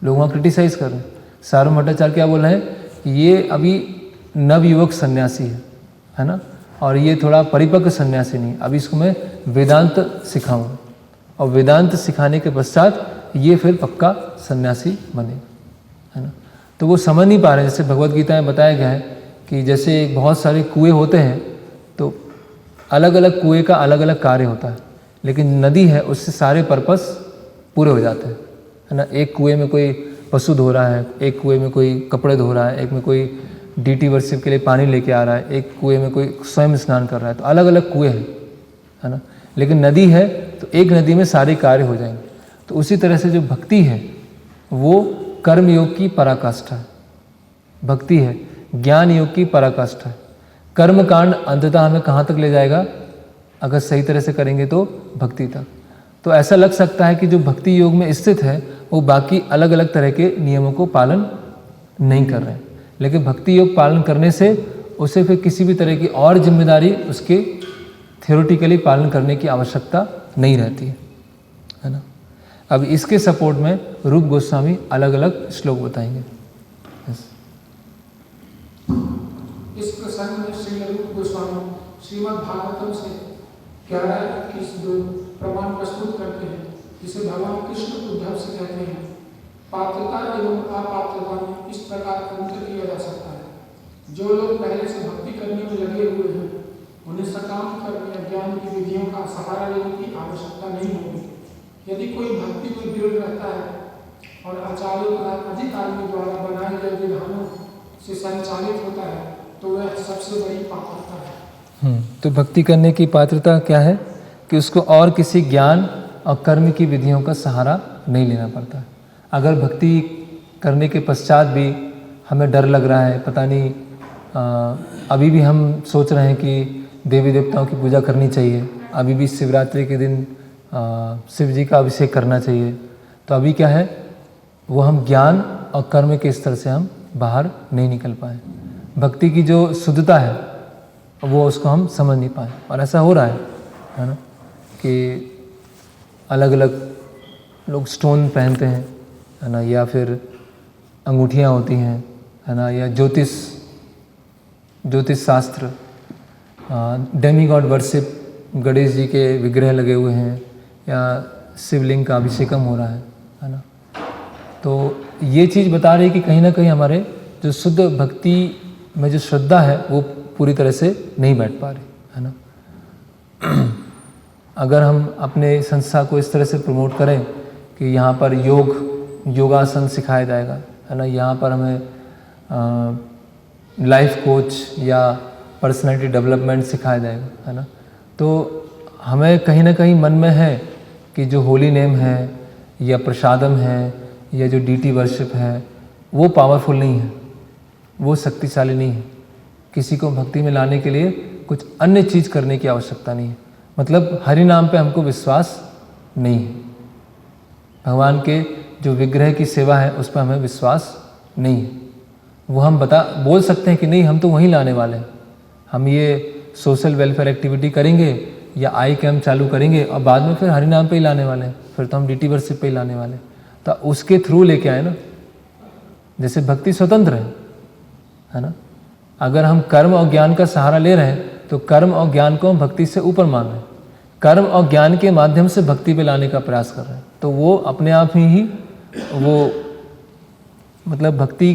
लोग वहाँ क्रिटिसाइज़ कर रहे हैं। सार्वभौम भट्टाचार्य क्या बोल रहे हैं कि ये अभी नवयुवक सन्यासी है ना, और ये थोड़ा परिपक्व सन्यासी नहीं, अभी इसको मैं वेदांत सिखाऊँ और वेदांत सिखाने के पश्चात ये फिर पक्का सन्यासी बने, है ना। तो वो समझ नहीं पा रहे। जैसे भगवद गीता में बताया गया है कि जैसे बहुत सारे कुएँ होते हैं, तो अलग अलग कुएँ का अलग अलग कार्य होता है, लेकिन नदी है उससे सारे पर्पस पूरे हो जाते हैं, है ना। एक कुएँ में कोई पशु धो रहा है, एक कुएँ में कोई कपड़े धो रहा है, एक में कोई डीटी वर्शिप के लिए पानी लेके आ रहा है, एक कुएँ में कोई स्वयं स्नान कर रहा है। तो अलग अलग कुएँ हैं, है ना। लेकिन नदी है तो एक नदी में सारे कार्य हो जाएंगे। तो उसी तरह से जो भक्ति है वो कर्म योग की पराकाष्ठा है, भक्ति है ज्ञान योग की पराकाष्ठा है। कर्म कांड अंततः हमें कहाँ तक ले जाएगा, अगर सही तरह से करेंगे तो भक्ति तक। तो ऐसा लग सकता है कि जो भक्ति योग में स्थित है वो बाकी अलग अलग तरह के नियमों को पालन नहीं कर रहे हैं, लेकिन भक्ति योग पालन करने से उसे फिर किसी भी तरह की और जिम्मेदारी उसके थियोरेटिकली पालन करने की आवश्यकता नहीं रहती है ना। अब इसके सपोर्ट में रूप गोस्वामी अलग अलग श्लोक बताएंगे। इस प्रसंग में श्री रूप गोस्वामी श्रीमद् भागवतम से 11-21 प्रमाण प्रस्तुत करते हैं, जिसे भगवान कृष्ण उद्धव से कहते हैं। पात्रता एवं अपात्रता में इस प्रकार अंतर किया जा सकता है। जो लोग पहले से भक्ति करने में लगे हुए हैं, उन्हें सकाम कर्म या ज्ञान की विधियों का सहारा लेने की आवश्यकता नहीं होगी। यदि कोई भक्ति में दृढ़ रहता है और आचार्यों तथा अधिकारियों द्वारा बनाए गए विधानों से संचालित होता है, तो वह सबसे बड़ी पात्रता है। तो भक्ति करने की पात्रता क्या है कि उसको और किसी ज्ञान और कर्म की विधियों का सहारा नहीं लेना पड़ता। अगर भक्ति करने के पश्चात भी हमें डर लग रहा है, पता नहीं अभी भी हम सोच रहे हैं कि देवी देवताओं की पूजा करनी चाहिए, अभी भी शिवरात्रि के दिन शिव जी का अभिषेक करना चाहिए, तो अभी क्या है, वो हम ज्ञान और कर्म के स्तर से हम बाहर नहीं निकल पाए। भक्ति की जो शुद्धता है वो उसको हम समझ नहीं पाए। और ऐसा हो रहा है ना, कि अलग अलग लोग स्टोन पहनते हैं, है ना, या फिर अंगूठियाँ होती हैं, है ना, या ज्योतिष शास्त्र, डेमीगॉड वर्शिप, गणेश जी के विग्रह लगे हुए हैं, या शिवलिंग का अभिषेकम हो रहा है ना। तो ये चीज़ बता रही है कि कहीं ना कहीं हमारे जो शुद्ध भक्ति में जो श्रद्धा है वो पूरी तरह से नहीं बैठ पा रही, है ना। अगर हम अपने संस्था को इस तरह से प्रमोट करें कि यहाँ पर योगासन सिखाया जाएगा, है ना, यहाँ पर हमें लाइफ कोच या पर्सनैलिटी डेवलपमेंट सिखाया जाएगा, है ना, तो हमें कहीं ना कहीं मन में है कि जो होली नेम है या प्रसादम है या जो डीटी वर्शिप है वो पावरफुल नहीं है, वो शक्तिशाली नहीं है। किसी को भक्ति में लाने के लिए कुछ अन्य चीज़ करने की आवश्यकता नहीं है। मतलब हरि नाम पे हमको विश्वास नहीं है, भगवान के जो विग्रह की सेवा है उस पर हमें विश्वास नहीं है। वो हम बोल सकते हैं कि नहीं, हम तो वहीं लाने वाले हैं, हम ये सोशल वेलफेयर एक्टिविटी करेंगे या आई कैम्प चालू करेंगे और बाद में फिर हरि नाम पे ही लाने वाले हैं, फिर तो हम डीटी वर्शिप पे ही लाने वाले हैं। तो उसके थ्रू लेके आए ना, जैसे भक्ति स्वतंत्र है ना। अगर हम कर्म और ज्ञान का सहारा ले रहे हैं तो कर्म और ज्ञान को हम भक्ति से ऊपर मान रहे हैं, कर्म और ज्ञान के माध्यम से भक्ति पे लाने का प्रयास कर रहे हैं, तो वो अपने आप ही वो मतलब भक्ति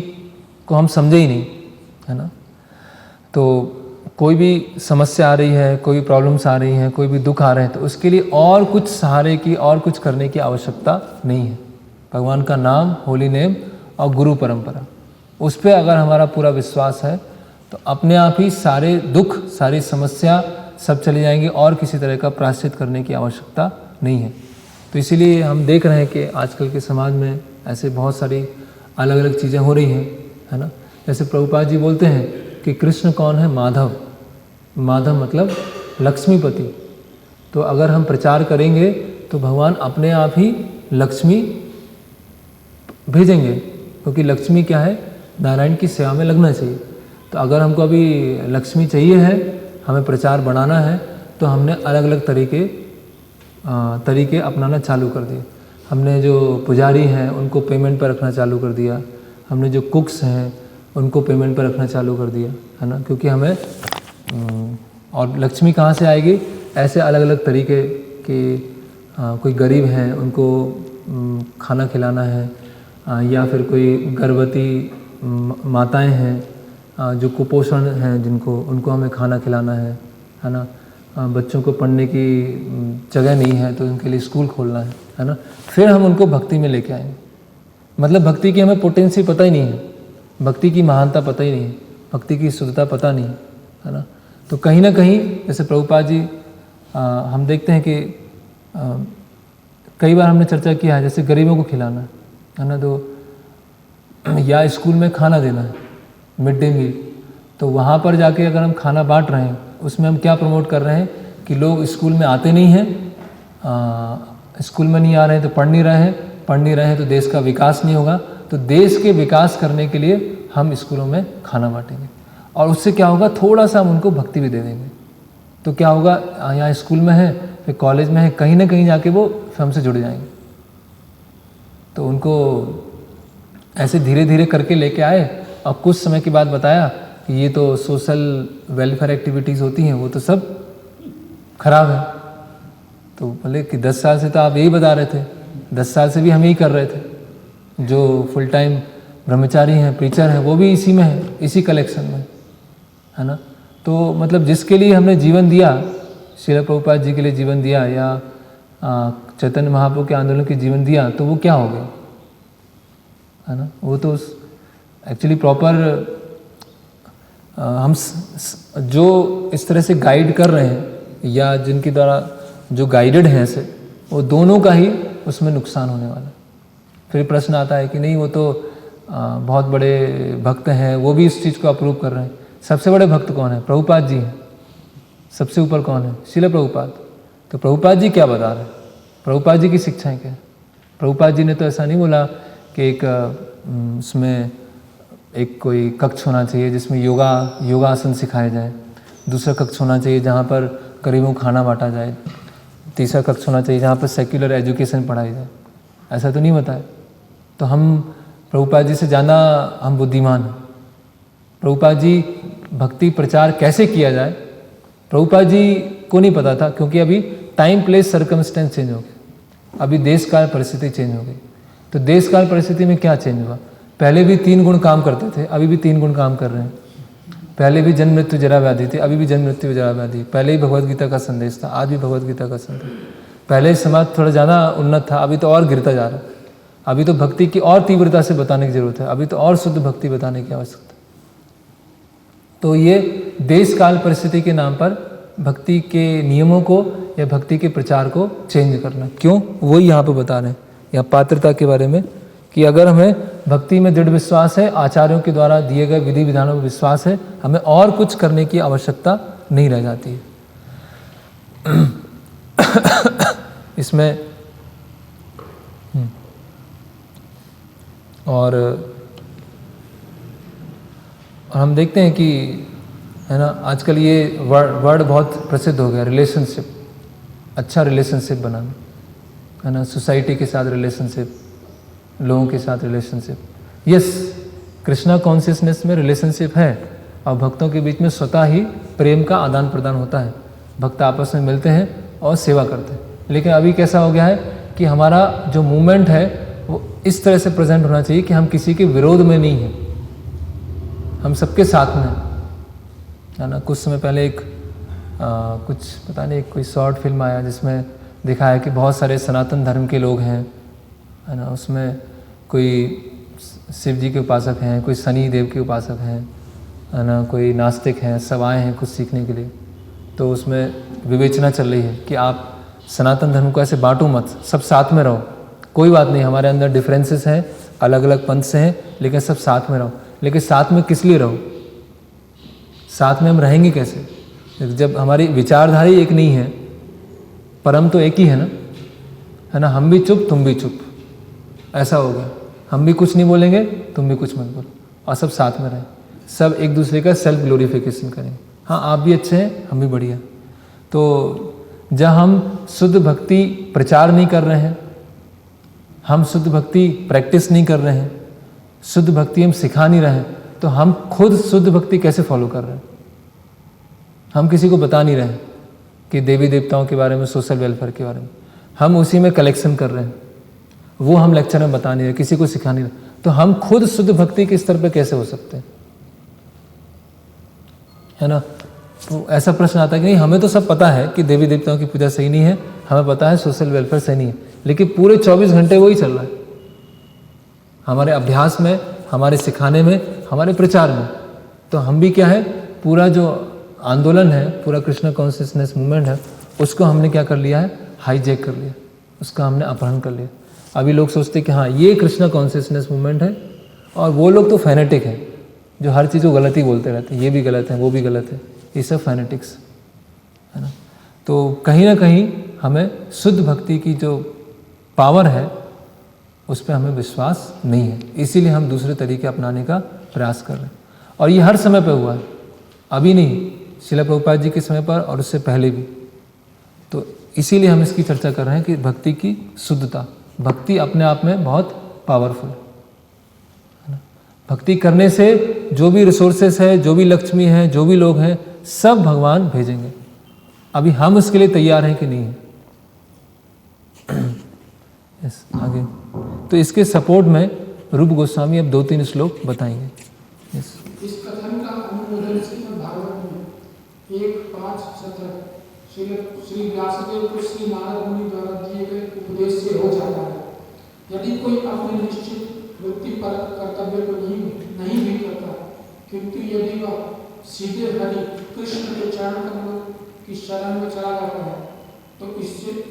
को हम समझे ही नहीं, है ना। तो कोई भी समस्या आ रही है, कोई प्रॉब्लम्स आ रही हैं, कोई भी दुख आ रहे हैं, तो उसके लिए और कुछ सहारे की और कुछ करने की आवश्यकता नहीं है। भगवान का नाम, होली नेम और गुरु परंपरा, उस पर अगर हमारा पूरा विश्वास है तो अपने आप ही सारे दुख, सारी समस्या सब चले जाएंगे और किसी तरह का प्रायश्चित करने की आवश्यकता नहीं है। तो इसीलिए हम देख रहे हैं कि आजकल के समाज में ऐसे बहुत सारी अलग अलग चीज़ें हो रही हैं, है ना। जैसे प्रभुपाद जी बोलते हैं कि कृष्ण कौन है? माधव। माधव मतलब लक्ष्मीपति। तो अगर हम प्रचार करेंगे तो भगवान अपने आप ही लक्ष्मी भेजेंगे, क्योंकि लक्ष्मी क्या है? नारायण की सेवा में लगना चाहिए। तो अगर हमको अभी लक्ष्मी चाहिए है, हमें प्रचार बढ़ाना है, तो हमने अलग अलग तरीके अपनाना चालू कर दिए। हमने जो पुजारी हैं उनको पेमेंट पर रखना चालू कर दिया, हमने जो कुक्स हैं उनको पेमेंट पर रखना चालू कर दिया, है ना, क्योंकि हमें और लक्ष्मी कहाँ से आएगी? ऐसे अलग अलग तरीके के कोई गरीब हैं उनको खाना खिलाना है, या फिर कोई गर्भवती माताएं हैं जो कुपोषण हैं जिनको, उनको हमें खाना खिलाना है ना। बच्चों को पढ़ने की जगह नहीं है तो उनके लिए स्कूल खोलना है ना। फिर हम उनको भक्ति में लेके आएंगे। मतलब भक्ति की हमें पोटेंसी पता ही नहीं है, भक्ति की महानता पता ही नहीं है, भक्ति की शुद्धता पता नहीं है ना। तो कहीं ना कहीं जैसे प्रभुपाद जी हम देखते हैं कि कई बार हमने चर्चा किया है, जैसे गरीबों को खिलाना है ना, तो या स्कूल में खाना देना है, मिड डे मील, तो वहाँ पर जाके अगर हम खाना बांट रहे हैं, उसमें हम क्या प्रमोट कर रहे हैं कि लोग स्कूल में आते नहीं हैं, स्कूल में नहीं आ रहे हैं तो पढ़ नहीं रहे हैं तो देश का विकास नहीं होगा। तो देश के विकास करने के लिए हम स्कूलों में खाना बांटेंगे। और उससे क्या होगा, थोड़ा सा हम उनको भक्ति भी दे देंगे तो क्या होगा, यहाँ स्कूल में है, फिर कॉलेज में है, कहीं ना कहीं जाके वो हमसे जुड़ जाएंगे। तो उनको ऐसे धीरे धीरे करके लेके आए और कुछ समय के बाद बताया कि ये तो सोशल वेलफेयर एक्टिविटीज़ होती हैं, वो तो सब खराब है। तो बोले कि 10 साल से तो आप यही बता रहे थे, 10 साल से भी हम यही कर रहे थे। जो फुल टाइम ब्रह्मचारी हैं, प्रीचर हैं, वो भी इसी में है, इसी कलेक्शन में है ना। तो मतलब जिसके लिए हमने जीवन दिया, श्रील प्रभुपाद जी के लिए जीवन दिया या चैतन्य महाप्रभु के आंदोलन के जीवन दिया, तो वो क्या हो गया, है ना। वो तो एक्चुअली प्रॉपर हम जो इस तरह से गाइड कर रहे हैं या जिनके द्वारा जो गाइडेड हैं ऐसे, वो दोनों का ही उसमें नुकसान होने वाला है। फिर प्रश्न आता है कि नहीं वो तो बहुत बड़े भक्त हैं, वो भी इस चीज़ को अप्रूव कर रहे हैं। सबसे बड़े भक्त कौन है? प्रभुपाद जी हैं। सबसे ऊपर कौन है? श्रील प्रभुपाद। तो प्रभुपाद जी क्या बता रहे हैं? प्रभुपाद जी की शिक्षाएं क्या है? प्रभुपाद जी ने तो ऐसा नहीं बोला कि एक उसमें एक कोई कक्ष होना चाहिए जिसमें योगासन सिखाया जाए, दूसरा कक्ष होना चाहिए जहाँ पर गरीबों को खाना बांटा जाए, तीसरा कक्ष होना चाहिए जहाँ पर सेक्युलर एजुकेशन पढ़ाई जाए। ऐसा तो नहीं बताया। तो हम प्रभुपाद जी से ज़्यादा हम बुद्धिमान हैं। प्रभुपाद जी भक्ति प्रचार कैसे किया जाए, प्रभुपाद जी को नहीं पता था, क्योंकि अभी टाइम प्लेस सर्कमस्टेंस चेंज हो गया, अभी देश काल परिस्थिति चेंज हो गई। तो देश काल परिस्थिति में क्या चेंज हुआ? पहले भी 3 गुण काम करते थे, अभी भी 3 गुण काम कर रहे हैं। पहले भी जन्म मृत्यु जरा व्याधि थी, अभी भी जन्म मृत्यु जरा व्याधि। पहले ही भगवत गीता का संदेश था, आज भी भगवत गीता का संदेश। पहले समाज थोड़ा ज़्यादा उन्नत था, अभी तो और गिरता जा रहा है। अभी तो भक्ति की और तीव्रता से बताने की जरूरत है, अभी तो और शुद्ध भक्ति बताने की आवश्यकता है। तो ये देश काल परिस्थिति के नाम पर भक्ति के नियमों को या भक्ति के प्रचार को चेंज करना, क्यों, वही यहाँ पर बता रहे हैं। या पात्रता के बारे में कि अगर हमें भक्ति में दृढ़ विश्वास है, आचार्यों के द्वारा दिए गए विधि विधानों में विश्वास है, हमें और कुछ करने की आवश्यकता नहीं रह जाती है। इसमें और हम देखते हैं कि है ना, आजकल ये वर्ड बहुत प्रसिद्ध हो गया, रिलेशनशिप, अच्छा रिलेशनशिप बनाना, है ना, सोसाइटी के साथ रिलेशनशिप, लोगों के साथ रिलेशनशिप। यस, कृष्णा कॉन्शियसनेस में रिलेशनशिप है और भक्तों के बीच में स्वतः ही प्रेम का आदान प्रदान होता है, भक्त आपस में मिलते हैं और सेवा करते हैं। लेकिन अभी कैसा हो गया है कि हमारा जो मूवमेंट है वो इस तरह से प्रेजेंट होना चाहिए कि हम किसी के विरोध में नहीं हैं, हम सबके साथ में, है ना। कुछ समय पहले एक कुछ पता नहीं कोई शॉर्ट फिल्म आया जिसमें दिखाया कि बहुत सारे सनातन धर्म के लोग हैं, है ना। उसमें कोई शिव जी के उपासक हैं, कोई शनि देव के उपासक हैं, है ना, कोई नास्तिक हैं, सब आए हैं कुछ सीखने के लिए। तो उसमें विवेचना चल रही है कि आप सनातन धर्म को ऐसे बांटो मत, सब साथ में रहो, कोई बात नहीं, हमारे अंदर डिफरेंसेस हैं, अलग अलग पंथ से हैं, लेकिन सब साथ में रहो। लेकिन साथ में किस लिए रहो? साथ में हम रहेंगे कैसे जब हमारी विचारधारा एक नहीं है? परम तो एक ही है ना, है ना। हम भी चुप, तुम भी चुप, ऐसा होगा। हम भी कुछ नहीं बोलेंगे, तुम भी कुछ मत बोलो, और सब साथ में रहें, सब एक दूसरे का सेल्फ ग्लोरिफिकेशन करेंगे। हाँ, आप भी अच्छे हैं, हम भी बढ़िया। तो जब हम शुद्ध भक्ति प्रचार नहीं कर रहे हैं, हम शुद्ध भक्ति प्रैक्टिस नहीं कर रहे हैं, शुद्ध भक्ति हम सिखा नहीं रहे हैं, तो हम खुद शुद्ध भक्ति कैसे फॉलो कर रहे हैं? हम किसी को बता नहीं रहे हैं कि देवी देवताओं के बारे में, सोशल वेलफेयर के बारे में, हम उसी में कलेक्शन कर रहे हैं, वो हम लेक्चर में बता नहीं रहे, किसी को सिखा नहीं रहे। तो हम खुद शुद्ध भक्ति के स्तर पर कैसे हो सकते हैं, है ना। तो ऐसा प्रश्न आता है कि नहीं, हमें तो सब पता है कि देवी देवताओं की पूजा सही नहीं है, हमें पता है सोशल वेलफेयर सही नहीं है, लेकिन पूरे 24 घंटे वही चल रहा है हमारे अभ्यास में, हमारे सिखाने में, हमारे प्रचार में। तो हम भी क्या है, पूरा जो आंदोलन है, पूरा कृष्णा कॉन्शियसनेस मूवमेंट है, उसको हमने क्या कर लिया है, हाईजैक कर लिया, उसका हमने अपहरण कर लिया। अभी लोग सोचते कि हाँ ये कृष्णा कॉन्शियसनेस मूवमेंट है, और वो लोग तो फैनेटिक हैं जो हर चीज़ को गलत ही बोलते रहते हैं, ये भी गलत है, वो भी गलत है, ये सब फैनेटिक्स, है ना। तो कहीं ना कहीं हमें शुद्ध भक्ति की जो पावर है उस पर हमें विश्वास नहीं है, इसीलिए हम दूसरे तरीके अपनाने का प्रयास कर रहे हैं। और ये हर समय पे हुआ है, अभी नहीं, श्रील प्रभुपाद जी के समय पर और उससे पहले भी। तो इसीलिए हम इसकी चर्चा कर रहे हैं कि भक्ति की शुद्धता, भक्ति अपने आप में बहुत पावरफुल है ना। भक्ति करने से जो भी रिसोर्सेस है, जो भी लक्ष्मी है, जो भी लोग हैं, सब भगवान भेजेंगे। अभी हम उसके लिए तैयार हैं कि नहीं है। यस, आगे। तो इसके सपोर्ट में रूप गोस्वामी अब 2-3 श्लोक बताएंगे। यस। इस कथन का अनुमोदन श्रीमद् भागवत में 1:5-17 श्री व्यासदेव को श्री नारद मुनि द्वारा दिए गए उपदेश से हो जाता है। यदि कोई अपने निश्चित वृत्ति पर कर्तव्य को नहीं भी करता, किंतु यदि वह सीधे हरि कृष्ण के चरण कमलों की शरण में चला जाता है, तो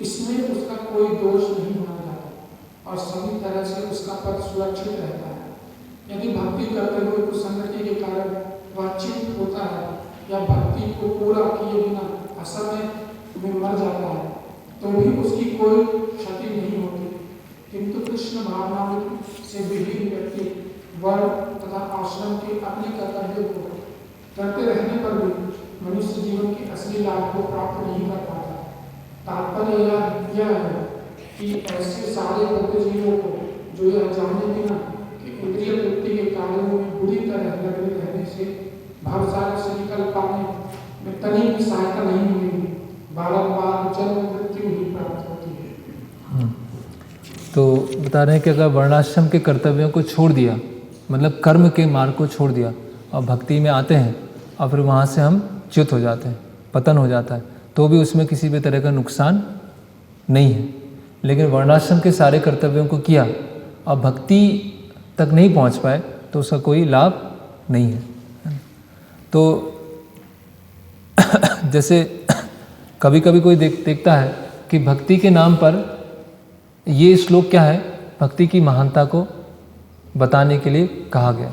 इसमें उसका कोई दोष नहीं माना जाता और सभी तरह से उसका पद सुरक्षित रहता है। यदि भक्ति करते हुए कुसंगति के कारण वह चिंतित होता है या भक्ति को पूरा किए बिना असमय में मर जाता है, तो भी उसकी कोई क्षति नहीं होती। किंतु कृष्ण भावनामृत से विहीन व्यक्ति वर्ण तथा आश्रम के अपने कर्तव्य को करते रहने पर भी मनुष्य जीवन के असली लाभ को प्राप्त नहीं कर पाता। तात्पर्य यह है कि ऐसे सारे भक्त जीवों को जो यह जाने बिना कि इंद्रिय वृत्ति के कार्यों में बुरी तरह लगे रहने से भवसागर से निकल पाने में तनी भी सहायता नहीं मिलेगी, बारंबार जन्म मृत्यु ही प्राप्त होती है। तो बता रहे हैं कि अगर वर्णाश्रम के कर्तव्यों को छोड़ दिया, मतलब कर्म के मार्ग को छोड़ दिया और भक्ति में आते हैं और फिर वहाँ से हम च्युत हो जाते हैं, पतन हो जाता है, तो भी उसमें किसी भी तरह का नुकसान नहीं है। लेकिन वर्णाश्रम के सारे कर्तव्यों को किया और भक्ति तक नहीं पहुँच पाए तो उसका कोई लाभ नहीं है। तो जैसे कभी कभी कोई देखता है कि भक्ति के नाम पर ये श्लोक क्या है, भक्ति की महानता को बताने के लिए कहा गया।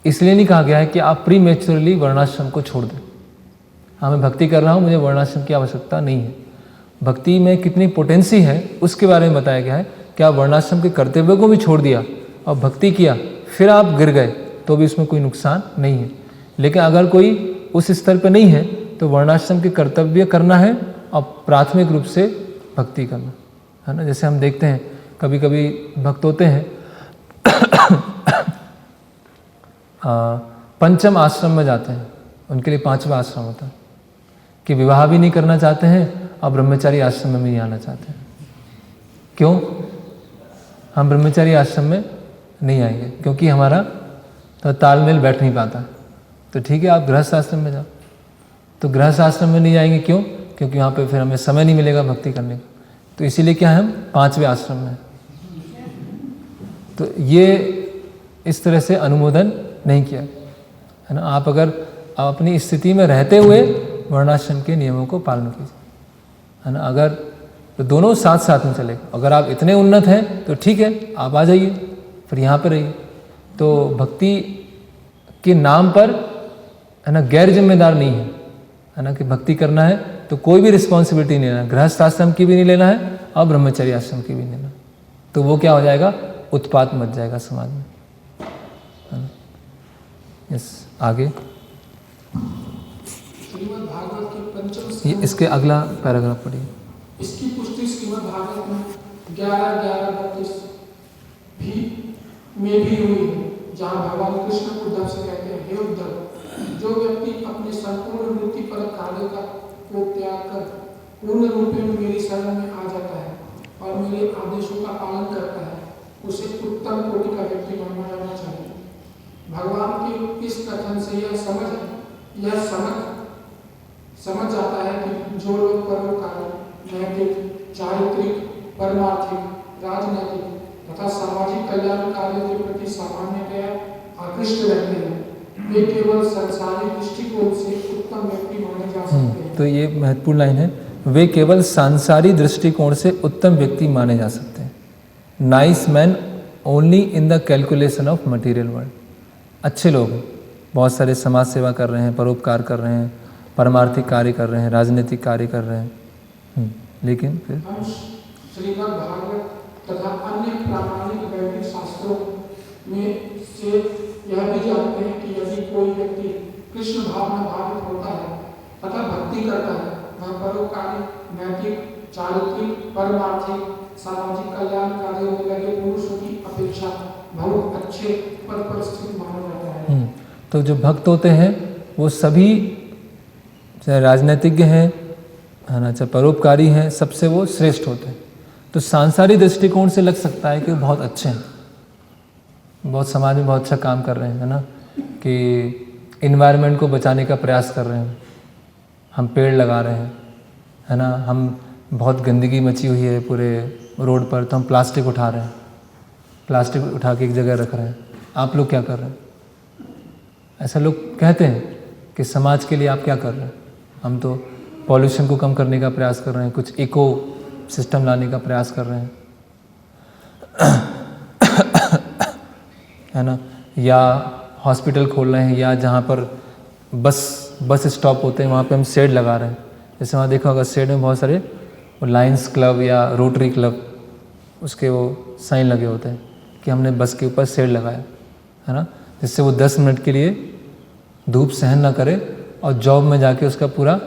इसलिए नहीं कहा गया है कि आप प्रीमेच्योरली वर्णाश्रम को छोड़ दें। हाँ, मैं भक्ति कर रहा हूँ, मुझे वर्णाश्रम की आवश्यकता नहीं है। भक्ति में कितनी पोटेंसी है उसके बारे में बताया गया है कि आप वर्णाश्रम के कर्तव्यों को भी छोड़ दिया और भक्ति किया, फिर आप गिर गए तो भी इसमें कोई नुकसान नहीं है। लेकिन अगर कोई उस स्तर पर नहीं है तो वर्णाश्रम के कर्तव्य करना है और प्राथमिक रूप से भक्ति करना है ना। जैसे हम देखते हैं कभी कभी भक्त होते हैं पंचम आश्रम में जाते हैं, उनके लिए 5वां आश्रम होता है कि विवाह भी नहीं करना चाहते हैं और ब्रह्मचारी आश्रम में भी आना चाहते हैं। क्यों? हम ब्रह्मचारी आश्रम में नहीं आएंगे क्योंकि हमारा तो तालमेल बैठ नहीं पाता। तो ठीक है, आप गृहस्थ आश्रम में जाओ। तो गृहस्थ आश्रम में नहीं आएंगे क्यों? क्योंकि वहाँ पे फिर हमें समय नहीं मिलेगा भक्ति करने का। तो इसीलिए क्या है, हम 5वें आश्रम में। तो ये इस तरह से अनुमोदन नहीं किया है ना। आप अगर अपनी स्थिति में रहते हुए वर्णाश्रम के नियमों को पालन कीजिए है ना। अगर तो दोनों साथ साथ में चलेगा। अगर आप इतने उन्नत हैं तो ठीक है, आप आ जाइए, फिर यहाँ पर रहिए। तो भक्ति के नाम पर है ना गैर जिम्मेदार नहीं है ना कि भक्ति करना है तो कोई भी रिस्पॉन्सिबिलिटी नहीं लेना, गृहस्थ आश्रम की भी नहीं लेना है और ब्रह्मचर्य आश्रम की भी नहीं लेना। तो वो क्या हो जाएगा, उत्पात मच जाएगा समाज में। यस, आगे श्रीमद् भागवत के पंचम ये इसके अगला पैराग्राफ पढ़िए। इसकी पुष्टि श्रीमद् भागवत में 11:11-32 में भी हुई है, जहाँ भगवान कृष्ण उद्धव से कहते हैं, हे उद्धव, जो व्यक्ति अपने संपूर्ण वृत्ति पर कार्य को त्याग कर पूर्ण रूप में मेरी शरण में आ जाता है और मेरे आदेशों का पालन करता है, उसे उत्तम कोटि का व्यक्ति माना जाना चाहिए। भगवान के इस कथन से यह समझ जाता है कि जो लोग परोपकारी, नैतिक, चारित्रिक, परमार्थिक, राजनैतिक तथा सामाजिक कल्याण कार्यों के प्रति सामान्यतया आकृष्ट रहते हैं, वे केवल संसारी दृष्टिकोण से उत्तम व्यक्ति माने जा सकते हैं। तो ये महत्वपूर्ण लाइन है, वे केवल सांसारिक दृष्टिकोण से उत्तम व्यक्ति माने जा सकते हैं। Nice man only in the calculation of material world. अच्छे लोग हैं, बहुत सारे समाज सेवा कर रहे हैं, परोपकार कर रहे हैं, परमार्थिक कार्य कर रहे हैं, राजनीतिक कार्य कर रहे हैं, लेकिन फिर हम श्रीमद् भागवत तथा अन्य प्रामाणिक वैदिक शास्त्रों में से यह भी जानते हैं कि यदि कोई व्यक्ति कृष्ण भाव में भावित होता है तथा भक्ति करता है, वह परोपकारी, नैतिक, चारित्रिक, परमार्थिक, सामाजिक कल्याण कार्यों में लगे पुरुषों की अपेक्षा बहुत अच्छे पद पर स्थित माना जाता है। तो जो भक्त होते हैं वो सभी, चाहे राजनीतिज्ञ हैं, है ना, चाहे परोपकारी हैं, सबसे वो श्रेष्ठ होते हैं। तो सांसारिक दृष्टिकोण से लग सकता है कि वो बहुत अच्छे हैं, बहुत समाज में बहुत अच्छा काम कर रहे हैं, है ना, कि इन्वायरमेंट को बचाने का प्रयास कर रहे हैं, हम पेड़ लगा रहे हैं, है ना, हम बहुत गंदगी मची हुई है पूरे रोड पर तो हम प्लास्टिक उठा रहे हैं, प्लास्टिक उठा के एक जगह रख रहे हैं। आप लोग क्या कर रहे हैं? ऐसा लोग कहते हैं कि समाज के लिए आप क्या कर रहे हैं? हम तो पॉल्यूशन को कम करने का प्रयास कर रहे हैं, कुछ इको सिस्टम लाने का प्रयास कर रहे हैं, है ना, या हॉस्पिटल खोल रहे हैं, या जहाँ पर बस स्टॉप होते हैं वहाँ पे हम शेड लगा रहे हैं। जैसे वहाँ देखा होगा शेड में बहुत सारे लायंस क्लब या रोटरी क्लब, उसके वो साइन लगे होते हैं कि हमने बस के ऊपर शेड लगाया, है ना, जिससे वो 10 मिनट के लिए धूप सहन ना करे और जॉब में जाके उसका पूरा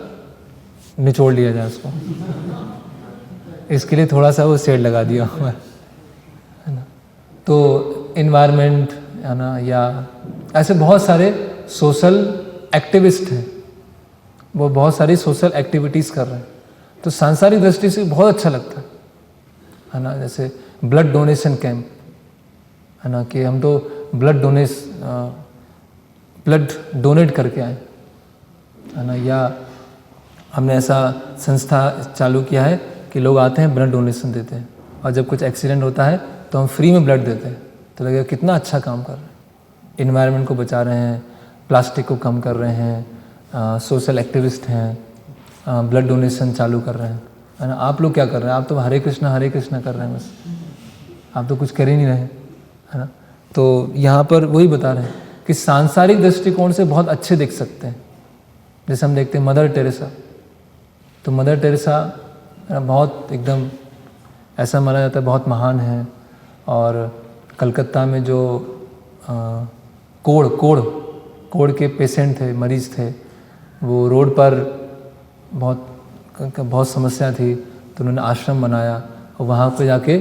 निचोड़ लिया जाए उसको। इसके लिए थोड़ा सा वो शेड लगा दिया हुआ है ना। तो इन्वायरमेंट, है ना, या ऐसे बहुत सारे सोशल एक्टिविस्ट हैं, वो बहुत सारी सोशल एक्टिविटीज़ कर रहे हैं। तो सांसारिक दृष्टि से बहुत अच्छा लगता है ना। जैसे ब्लड डोनेशन कैंप, है ना, कि हम तो ब्लड डोनेट करके आए, है ना, या हमने ऐसा संस्था चालू किया है कि लोग आते हैं ब्लड डोनेशन देते हैं, और जब कुछ एक्सीडेंट होता है तो हम फ्री में ब्लड देते हैं। तो लगेगा कितना अच्छा काम कर रहे हैं, इन्वायरमेंट को बचा रहे हैं, प्लास्टिक को कम कर रहे हैं, सोशल एक्टिविस्ट हैं, ब्लड डोनेशन चालू कर रहे हैं, है ना। आप लोग क्या कर रहे हैं? आप तो हरे कृष्णा कर रहे हैं बस, आप तो कुछ कर ही नहीं रहे, है ना। तो यहाँ पर वही बता रहे हैं कि सांसारिक दृष्टिकोण से बहुत अच्छे दिख सकते हैं। जैसे हम देखते हैं मदर टेरेसा, तो मदर टेरेसा बहुत एकदम ऐसा माना जाता है बहुत महान है। और कलकत्ता में जो कोढ़ के पेशेंट थे, मरीज़ थे, वो रोड पर बहुत समस्या थी, तो उन्होंने आश्रम बनाया और वहाँ पे जाके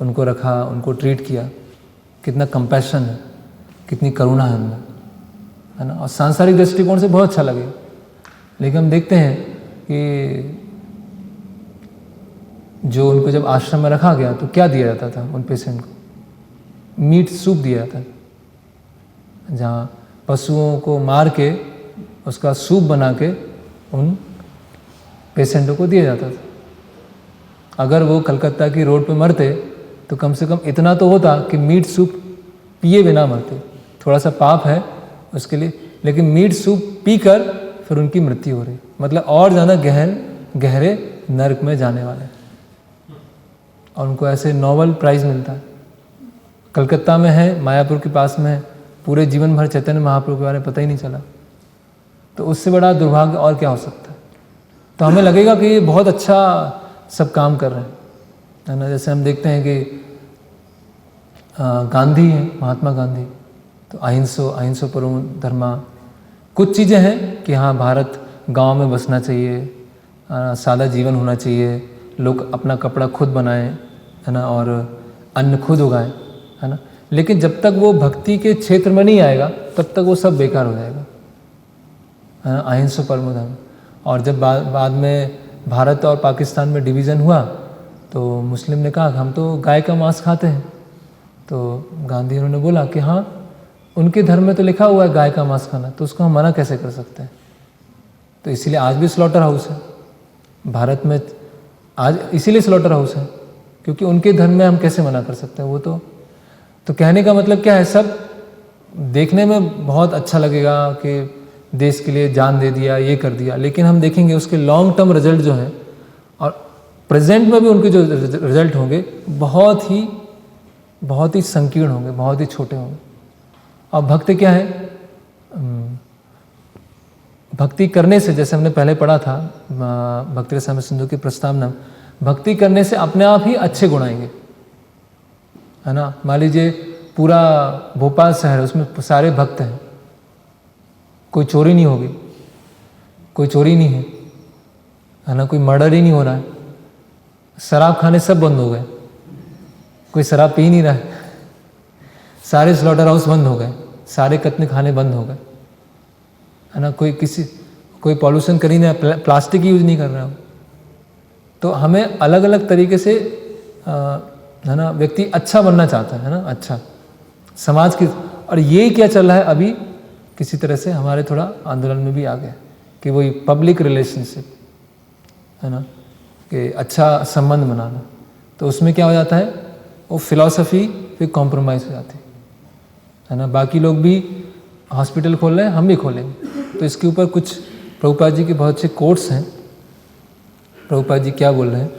उनको रखा, उनको ट्रीट किया। कितना कंपैशन है, कितनी करुणा है उनमें, है ना। और सांसारिक दृष्टिकोण से बहुत अच्छा लगे। लेकिन हम देखते हैं कि जो उनको जब आश्रम में रखा गया तो क्या दिया जाता था उन पेशेंट को? मीट सूप दिया जाता है, जहाँ पशुओं को मार के उसका सूप बना के उन पेशेंटों को दिया जाता था। अगर वो कलकत्ता की रोड पे मरते तो कम से कम इतना तो होता कि मीट सूप पिए बिना मरते। थोड़ा सा पाप है उसके लिए, लेकिन मीट सूप पीकर फिर उनकी मृत्यु हो रही, मतलब और ज़्यादा गहरे नरक में जाने वाले। और उनको ऐसे नोबेल प्राइज़ मिलता है। कलकत्ता में है, मायापुर के पास में है, पूरे जीवन भर चैतन्य महाप्रभु के बारे में पता ही नहीं चला। तो उससे बड़ा दुर्भाग्य और क्या हो सकता है? तो हमें लगेगा कि ये बहुत अच्छा सब काम कर रहे हैं, है ना। जैसे हम देखते हैं कि गांधी हैं, महात्मा गांधी, तो अहिंसो परमो धर्मा। कुछ चीज़ें हैं कि हाँ, भारत गांव में बसना चाहिए, सादा जीवन होना चाहिए, लोग अपना कपड़ा खुद बनाएं, है ना, और अन्न खुद उगाएं, है ना। लेकिन जब तक वो भक्ति के क्षेत्र में नहीं आएगा तब तक वो सब बेकार हो जाएगा, है ना। अहिंसो परमो धर्म। और जब बाद में भारत और पाकिस्तान में डिवीज़न हुआ तो मुस्लिम ने कहा हम तो गाय का मांस खाते हैं। तो गांधी उन्होंने बोला कि हाँ, उनके धर्म में तो लिखा हुआ है गाय का मांस खाना, तो उसको हम मना कैसे कर सकते हैं। तो इसीलिए आज भी स्लॉटर हाउस है भारत में, आज इसीलिए स्लॉटर हाउस है क्योंकि उनके धर्म में हम कैसे मना कर सकते हैं। वो तो कहने का मतलब क्या है, सब देखने में बहुत अच्छा लगेगा कि देश के लिए जान दे दिया, ये कर दिया, लेकिन हम देखेंगे उसके लॉन्ग टर्म रिजल्ट जो हैं और प्रेजेंट में भी उनके जो रिजल्ट होंगे बहुत ही संकीर्ण होंगे, बहुत ही छोटे होंगे। और भक्ति क्या है? भक्ति करने से, जैसे हमने पहले पढ़ा था भक्ति रसायन सिंधु की प्रस्तावना, भक्ति करने से अपने आप ही अच्छे गुण आएंगे, है ना। मान लीजिए पूरा भोपाल शहर है, उसमें सारे भक्त हैं, कोई चोरी नहीं होगी, कोई चोरी नहीं है ना, कोई मर्डर ही नहीं हो रहा है, शराब खाने सब बंद हो गए, कोई शराब पी नहीं रहा है, सारे स्लॉटर हाउस बंद हो गए, सारे कत्ल खाने बंद हो गए, है ना, कोई पॉल्यूशन कर ही नहीं, प्लास्टिक यूज नहीं कर रहा हो। तो हमें अलग अलग तरीके से है ना, व्यक्ति अच्छा बनना चाहता है ना, अच्छा समाज की। और ये क्या चल रहा है अभी किसी तरह से हमारे थोड़ा आंदोलन में भी आ गया कि वही पब्लिक रिलेशनशिप है ना, कि अच्छा संबंध बनाना। तो उसमें क्या हो जाता है, वो फिलॉसफी फिर कॉम्प्रोमाइज़ हो जाती है ना। बाकी लोग भी हॉस्पिटल खोल रहे हैं, हम भी खोलेंगे। तो इसके ऊपर कुछ प्रभुपाद जी के बहुत से कोट्स हैं। प्रभुपाद जी क्या बोल रहे हैं,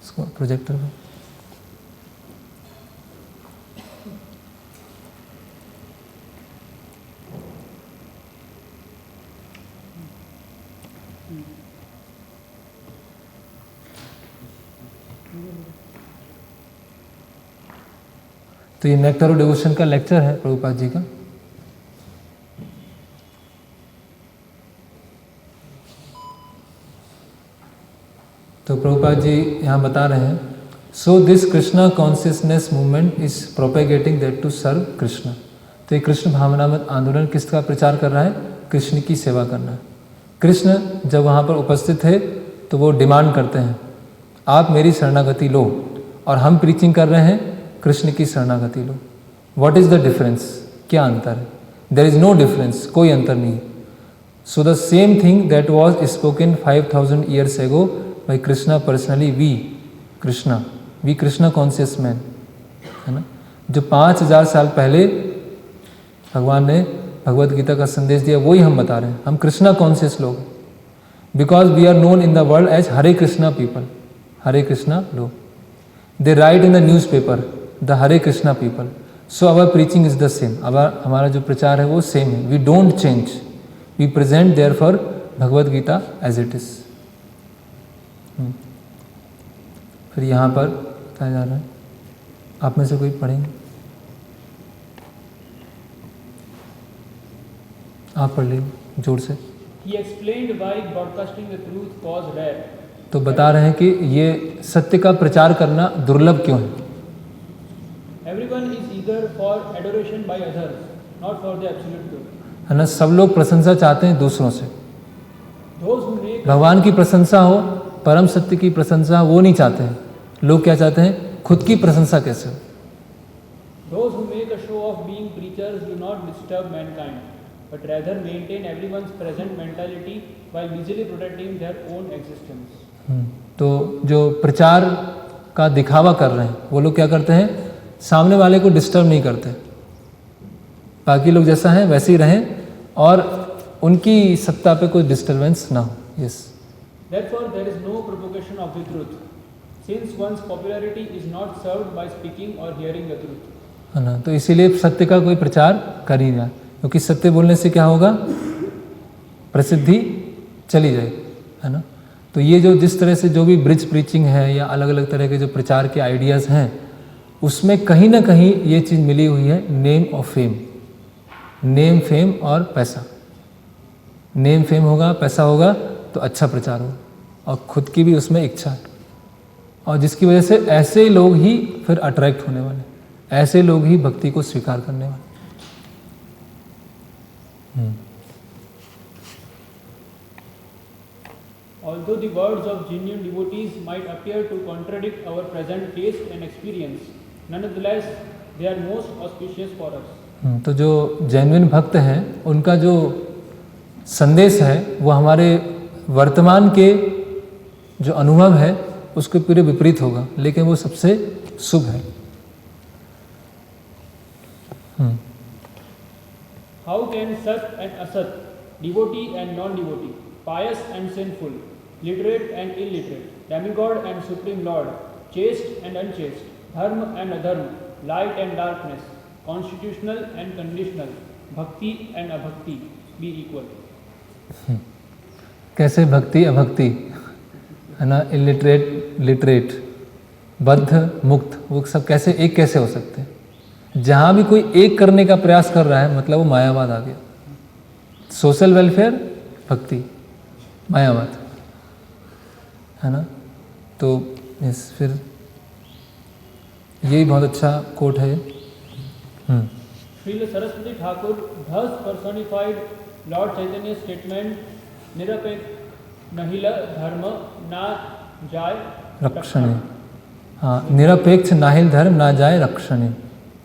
इसको प्रोजेक्टर में तो ये नेक्टर ऑफ डिवोशन का लेक्चर है प्रभुपाद जी का। तो प्रभुपाद जी यहाँ बता रहे हैं, so this Krishna consciousness movement is propagating that to serve Krishna. तो ये कृष्ण भावनामत आंदोलन किसका प्रचार कर रहा है, कृष्ण की सेवा करना। कृष्ण जब वहाँ पर उपस्थित थे तो वो डिमांड करते हैं आप मेरी शरणागति लो, और हम प्रीचिंग कर रहे हैं कृष्ण की शरणागति लो। व्हाट इज़ द डिफरेंस, क्या अंतर है? देयर इज़ नो डिफरेंस, कोई अंतर नहीं। So the same thing that was spoken 5000 years ago by Krishna personally, we Krishna conscious man, है ना, जो 5000 साल पहले भगवान ने भगवद गीता का संदेश दिया, वही हम बता रहे हैं। हम कृष्णा कॉन्शियस लोग, because we are known in the world as Hare Krishna people, Hare Krishna लोग। They write in the newspaper the Hare Krishna people. So our preaching is the same, हमारा जो प्रचार है वो सेम है। We don't change, we present there for Bhagavad Gita as it is. फिर यहाँ पर बताया जा रहा है, आप में से कोई पढ़ेंगे? आप पढ़ लीजिए जोर से। He explained why broadcasting the truth was rare. तो बता रहे हैं कि ये सत्य का प्रचार करना दुर्लभ क्यों है। Everyone is eager for adoration by others, not for the absolute truth. है ना, सब लोग प्रशंसा चाहते हैं दूसरों से। Those who make भगवान की प्रशंसा हो, परम सत्य की प्रशंसा वो नहीं चाहते हैं। लोग क्या चाहते हैं, खुद की प्रशंसा कैसे हो। Those who make a show of being preachers do not disturb mankind, but rather maintain everyone's present mentality while busily protecting their own existence. तो जो प्रचार का दिखावा कर रहे हैं वो लोग क्या करते हैं, सामने वाले को डिस्टर्ब नहीं करते, बाकी लोग जैसा है वैसे ही रहें और उनकी सत्ता पे कोई डिस्टर्बेंस ना हो। Yes, Therefore, there is no propagation of the truth, since one's popularity is not served by speaking or hearing the truth. है ना, तो इसीलिए सत्य का कोई प्रचार कर ही ना, क्योंकि सत्य बोलने से क्या होगा, प्रसिद्धि चली जाएगी, है ना। तो ये जो जिस तरह से जो भी ब्रिज प्रीचिंग है या अलग अलग तरह के जो प्रचार के आइडियाज़ हैं, उसमें कहीं ना कहीं ये चीज़ मिली हुई है, नेम और फेम, नेम फेम और पैसा। नेम फेम होगा, पैसा होगा तो अच्छा प्रचार होगा, और खुद की भी उसमें इच्छा है, और जिसकी वजह से ऐसे लोग ही फिर अट्रैक्ट होने वाले, ऐसे लोग ही भक्ति को स्वीकार करने वाले। Although the words of genuine devotees might appear to contradict our present taste and experience, nonetheless they are most auspicious for us. तो जो जेन्युइन भक्त हैं उनका जो संदेश है वो हमारे वर्तमान के जो अनुभव है उसके पूरे विपरीत होगा, लेकिन वो सबसे शुभ है। How can Sat and Asat, devotee and non-devotee, pious and sinful, literate and illiterate, demigod and supreme lord, chaste and unchaste, dharma and adharma, light and darkness, constitutional and conditional, bhakti and abhakti be equal? कैसे भक्ति अभक्ति, है ना, illiterate literate, बद्ध मुक्त, वो सब कैसे एक कैसे हो सकते हैं? जहाँ भी कोई एक करने का प्रयास कर रहा है मतलब वो मायावाद आ गया। सोशल वेलफेयर भक्ति, मायावाद, है ना। तो इस फिर यही बहुत अच्छा कोट है। Srila Saraswati Thakur thus personified Lord Chaitanya's statement, निरपेक्ष नहिल धर्म ना जाय रक्षणे। हाँ, निरपेक्ष नाहिल धर्म ना जाए रक्षणे,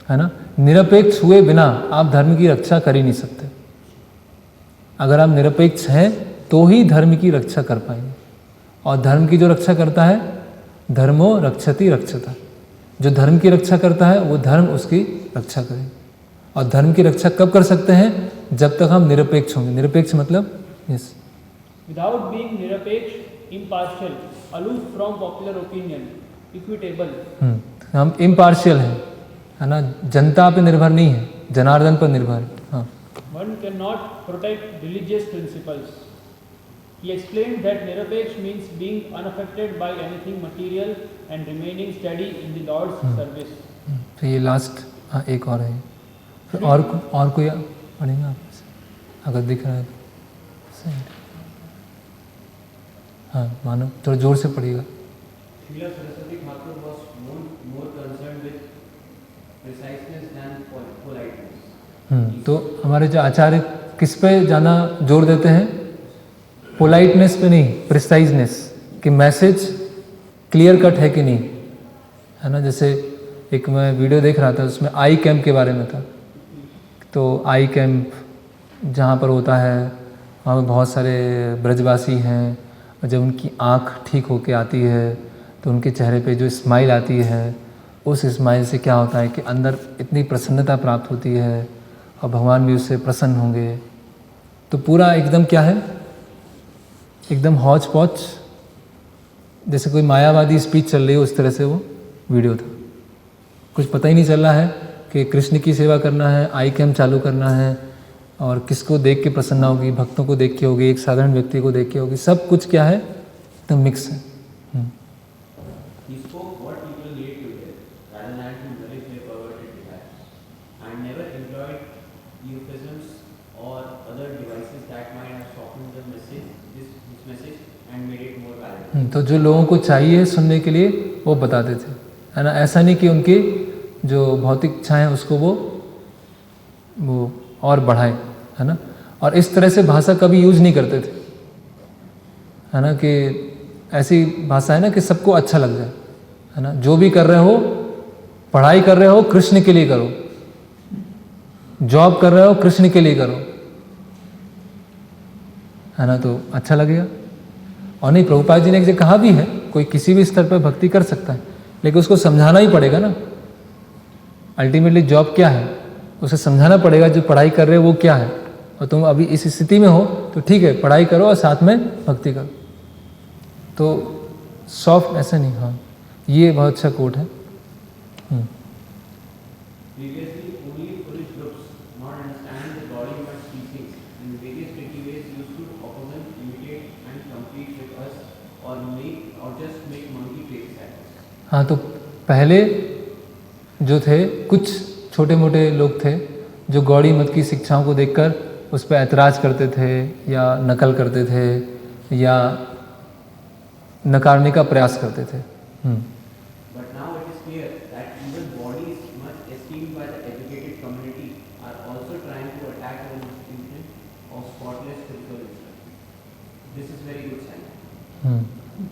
है ना। निरपेक्ष हुए बिना आप धर्म की रक्षा कर ही नहीं सकते। अगर आप निरपेक्ष हैं तो ही धर्म की रक्षा कर पाएंगे। और धर्म की जो रक्षा करता है, धर्मो रक्षति रक्षता, जो धर्म की रक्षा करता है वो धर्म उसकी रक्षा करे। और धर्म की रक्षा कब कर सकते हैं? जब तक हम निरपेक्ष होंगे। निरपेक्ष मतलब यस, विदाउट बीइंग निरपेक्ष, impartial, aloof from popular opinion, equitable. हम इम्पार्शियल हैं, है ना, जनता पे निर्भर नहीं है, जनार्दन पर निर्भर है। हाँ, One cannot protect religious principles. He explained that nirapeksh means being unaffected by anything material and remaining steady in the Lord's service. तो ये लास्ट, हाँ एक और है। फिर और कोई पढ़ेंगे आप अगर दिख रहा है सही। हाँ मानो थोड़ा जोर से पढ़िएगा। Srila Saraswati Thakur was more concerned with preciseness than politeness. तो हमारे जो आचार्य किस पे ज़्यादा जोर देते हैं? पोलाइटनेस पे नहीं, प्रिसाइजनेस, कि मैसेज क्लियर कट है कि नहीं, है ना। जैसे एक मैं वीडियो देख रहा था, उसमें आई कैंप के बारे में था। तो आई कैंप जहाँ पर होता है वहाँ पर बहुत सारे ब्रजवासी हैं, और जब उनकी आँख ठीक होके आती है तो उनके चेहरे पे जो स्माइल आती है, उस स्माइल से क्या होता है कि अंदर इतनी प्रसन्नता प्राप्त होती है और भगवान भी उससे प्रसन्न होंगे। तो पूरा एकदम क्या है, एकदम हौच पौच, जैसे कोई मायावादी स्पीच चल रही है उस तरह से वो वीडियो था। कुछ पता ही नहीं चल रहा है कि कृष्ण की सेवा करना है, आई कैम्प चालू करना है, और किसको देख के प्रसन्न होगी, भक्तों को देख के होगी, एक साधारण व्यक्ति को देख के होगी, सब कुछ क्या है एकदम मिक्स है। He spoke what people need to hear, rather than to nourish their perverted desires, and never employed euphemisms or other devices that might have softened the message, this message, and made it more palatable. तो जो लोगों को चाहिए सुनने के लिए वो बताते थे, है ना। ऐसा नहीं कि उनकी जो भौतिक इच्छाएं हैं उसको वो और बढ़ाए, है ना। और इस तरह से भाषा कभी यूज नहीं करते थे, है ना, कि ऐसी भाषा है ना कि सबको अच्छा लग जाए, है ना। जो भी कर रहे हो, पढ़ाई कर रहे हो कृष्ण के लिए करो, जॉब कर रहे हो कृष्ण के लिए करो, है ना, तो अच्छा लगेगा। और नहीं, प्रभुपाद जी ने एक कहा भी है, कोई किसी भी स्तर पर भक्ति कर सकता है, लेकिन उसको समझाना ही पड़ेगा ना। अल्टीमेटली जॉब क्या है, उसे समझाना पड़ेगा। जो पढ़ाई कर रहे हो वो क्या है, और तुम अभी इस स्थिति में हो तो ठीक है, पढ़ाई करो और साथ में भक्ति करो। तो सॉफ्ट ऐसा नहीं। हाँ, ये बहुत अच्छा कोट है। Previously, only foolish groups, not understanding the body much teachings, in various tricky ways used to opponent, imitate, and compete with us, or just make monkey faces at us. हाँ, तो पहले जो थे कुछ छोटे मोटे लोग थे जो गौड़ी मत की शिक्षाओं को देखकर उस पर ऐतराज करते थे या नकल करते थे या नकारने का प्रयास करते थे। But now it is clear that even bodies much esteemed by the educated community are also trying to attack our institution of spotless spiritual instruction. This is very good sign.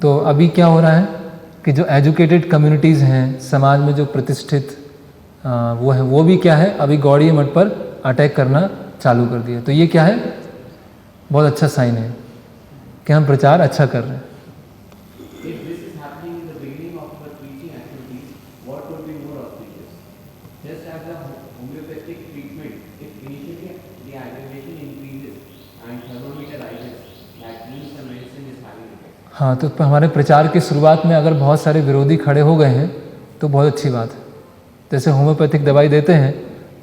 तो अभी क्या हो रहा है कि जो एजुकेटेड कम्युनिटीज़ हैं, समाज में जो प्रतिष्ठित वो है, वो भी क्या है, अभी गौड़ी मठ पर अटैक करना चालू कर दिया। तो ये क्या है, बहुत अच्छा साइन है कि हम प्रचार अच्छा कर रहे हैं। If this is happening in the beginning of our preaching activities, what would be more auspicious? Just as a homeopathic treatment, if initially the aggravation increases and thermometer rises, that means the medicine is having effect. हाँ, तो हमारे प्रचार की शुरुआत में अगर बहुत सारे विरोधी खड़े हो गए हैं तो बहुत अच्छी बात है। जैसे होम्योपैथिक दवाई देते हैं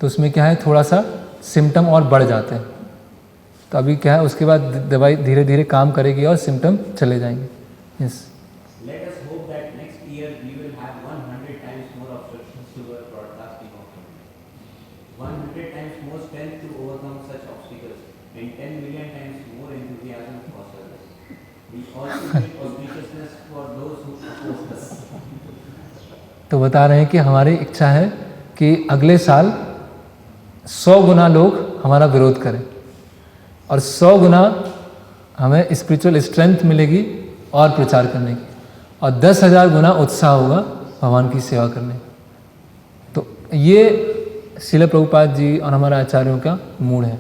तो उसमें क्या है, थोड़ा सा सिम्टम और बढ़ जाते हैं। तो अभी क्या है, उसके बाद दवाई धीरे धीरे काम करेगी और सिम्टम चले जाएंगे। Yes. Let us hope that next year we will have 100 times more obstructions to our broadcasting of Hindu. 100 times more strength to overcome such obstacles and 10 million times more enthusiasm for service. We also need auspiciousness for those who oppose us. तो बता रहे हैं कि हमारी इच्छा है कि अगले साल 100 गुना लोग हमारा विरोध करें और 100 गुना हमें स्पिरिचुअल स्ट्रेंथ मिलेगी और प्रचार करने की, और 10,000 गुना उत्साह होगा भगवान की सेवा करने का। तो ये श्रील प्रभुपाद जी और हमारे आचार्यों का मूड है।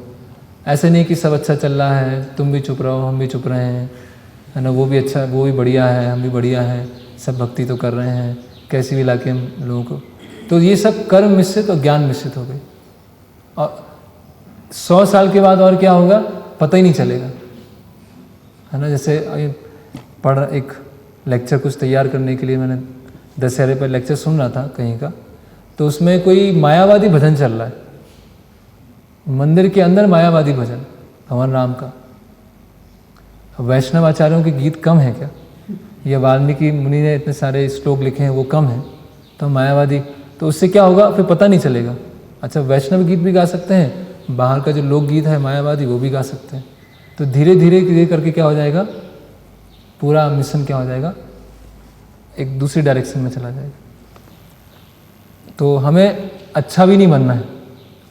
ऐसे नहीं कि सब अच्छा चल रहा है, तुम भी चुप रहो, हम भी चुप रहे हैं, है ना, वो भी अच्छा, वो भी बढ़िया है, हम भी बढ़िया हैं, सब भक्ति तो कर रहे हैं, कैसी भी लाके हम लोगों को। तो ये सब कर्म मिश्रित और ज्ञान मिश्रित हो गई। और 100 साल के बाद और क्या होगा पता ही नहीं चलेगा, है ना। जैसे एक लेक्चर कुछ तैयार करने के लिए मैंने दशहरे पर लेक्चर सुन रहा था कहीं का, तो उसमें कोई मायावादी भजन चल रहा है, मंदिर के अंदर मायावादी भजन भगवान राम का। वैष्णव आचार्यों के गीत कम है क्या? या वाल्मीकि मुनि ने इतने सारे श्लोक लिखे हैं वो कम है, तो मायावादी, तो उससे क्या होगा फिर पता नहीं चलेगा। अच्छा, वैष्णव गीत भी गा सकते हैं, बाहर का जो लोकगीत है मायावादी वो भी गा सकते हैं। तो धीरे धीरे धीरे करके क्या हो जाएगा, पूरा मिशन क्या हो जाएगा, एक दूसरी डायरेक्शन में चला जाएगा। तो हमें अच्छा भी नहीं बनना है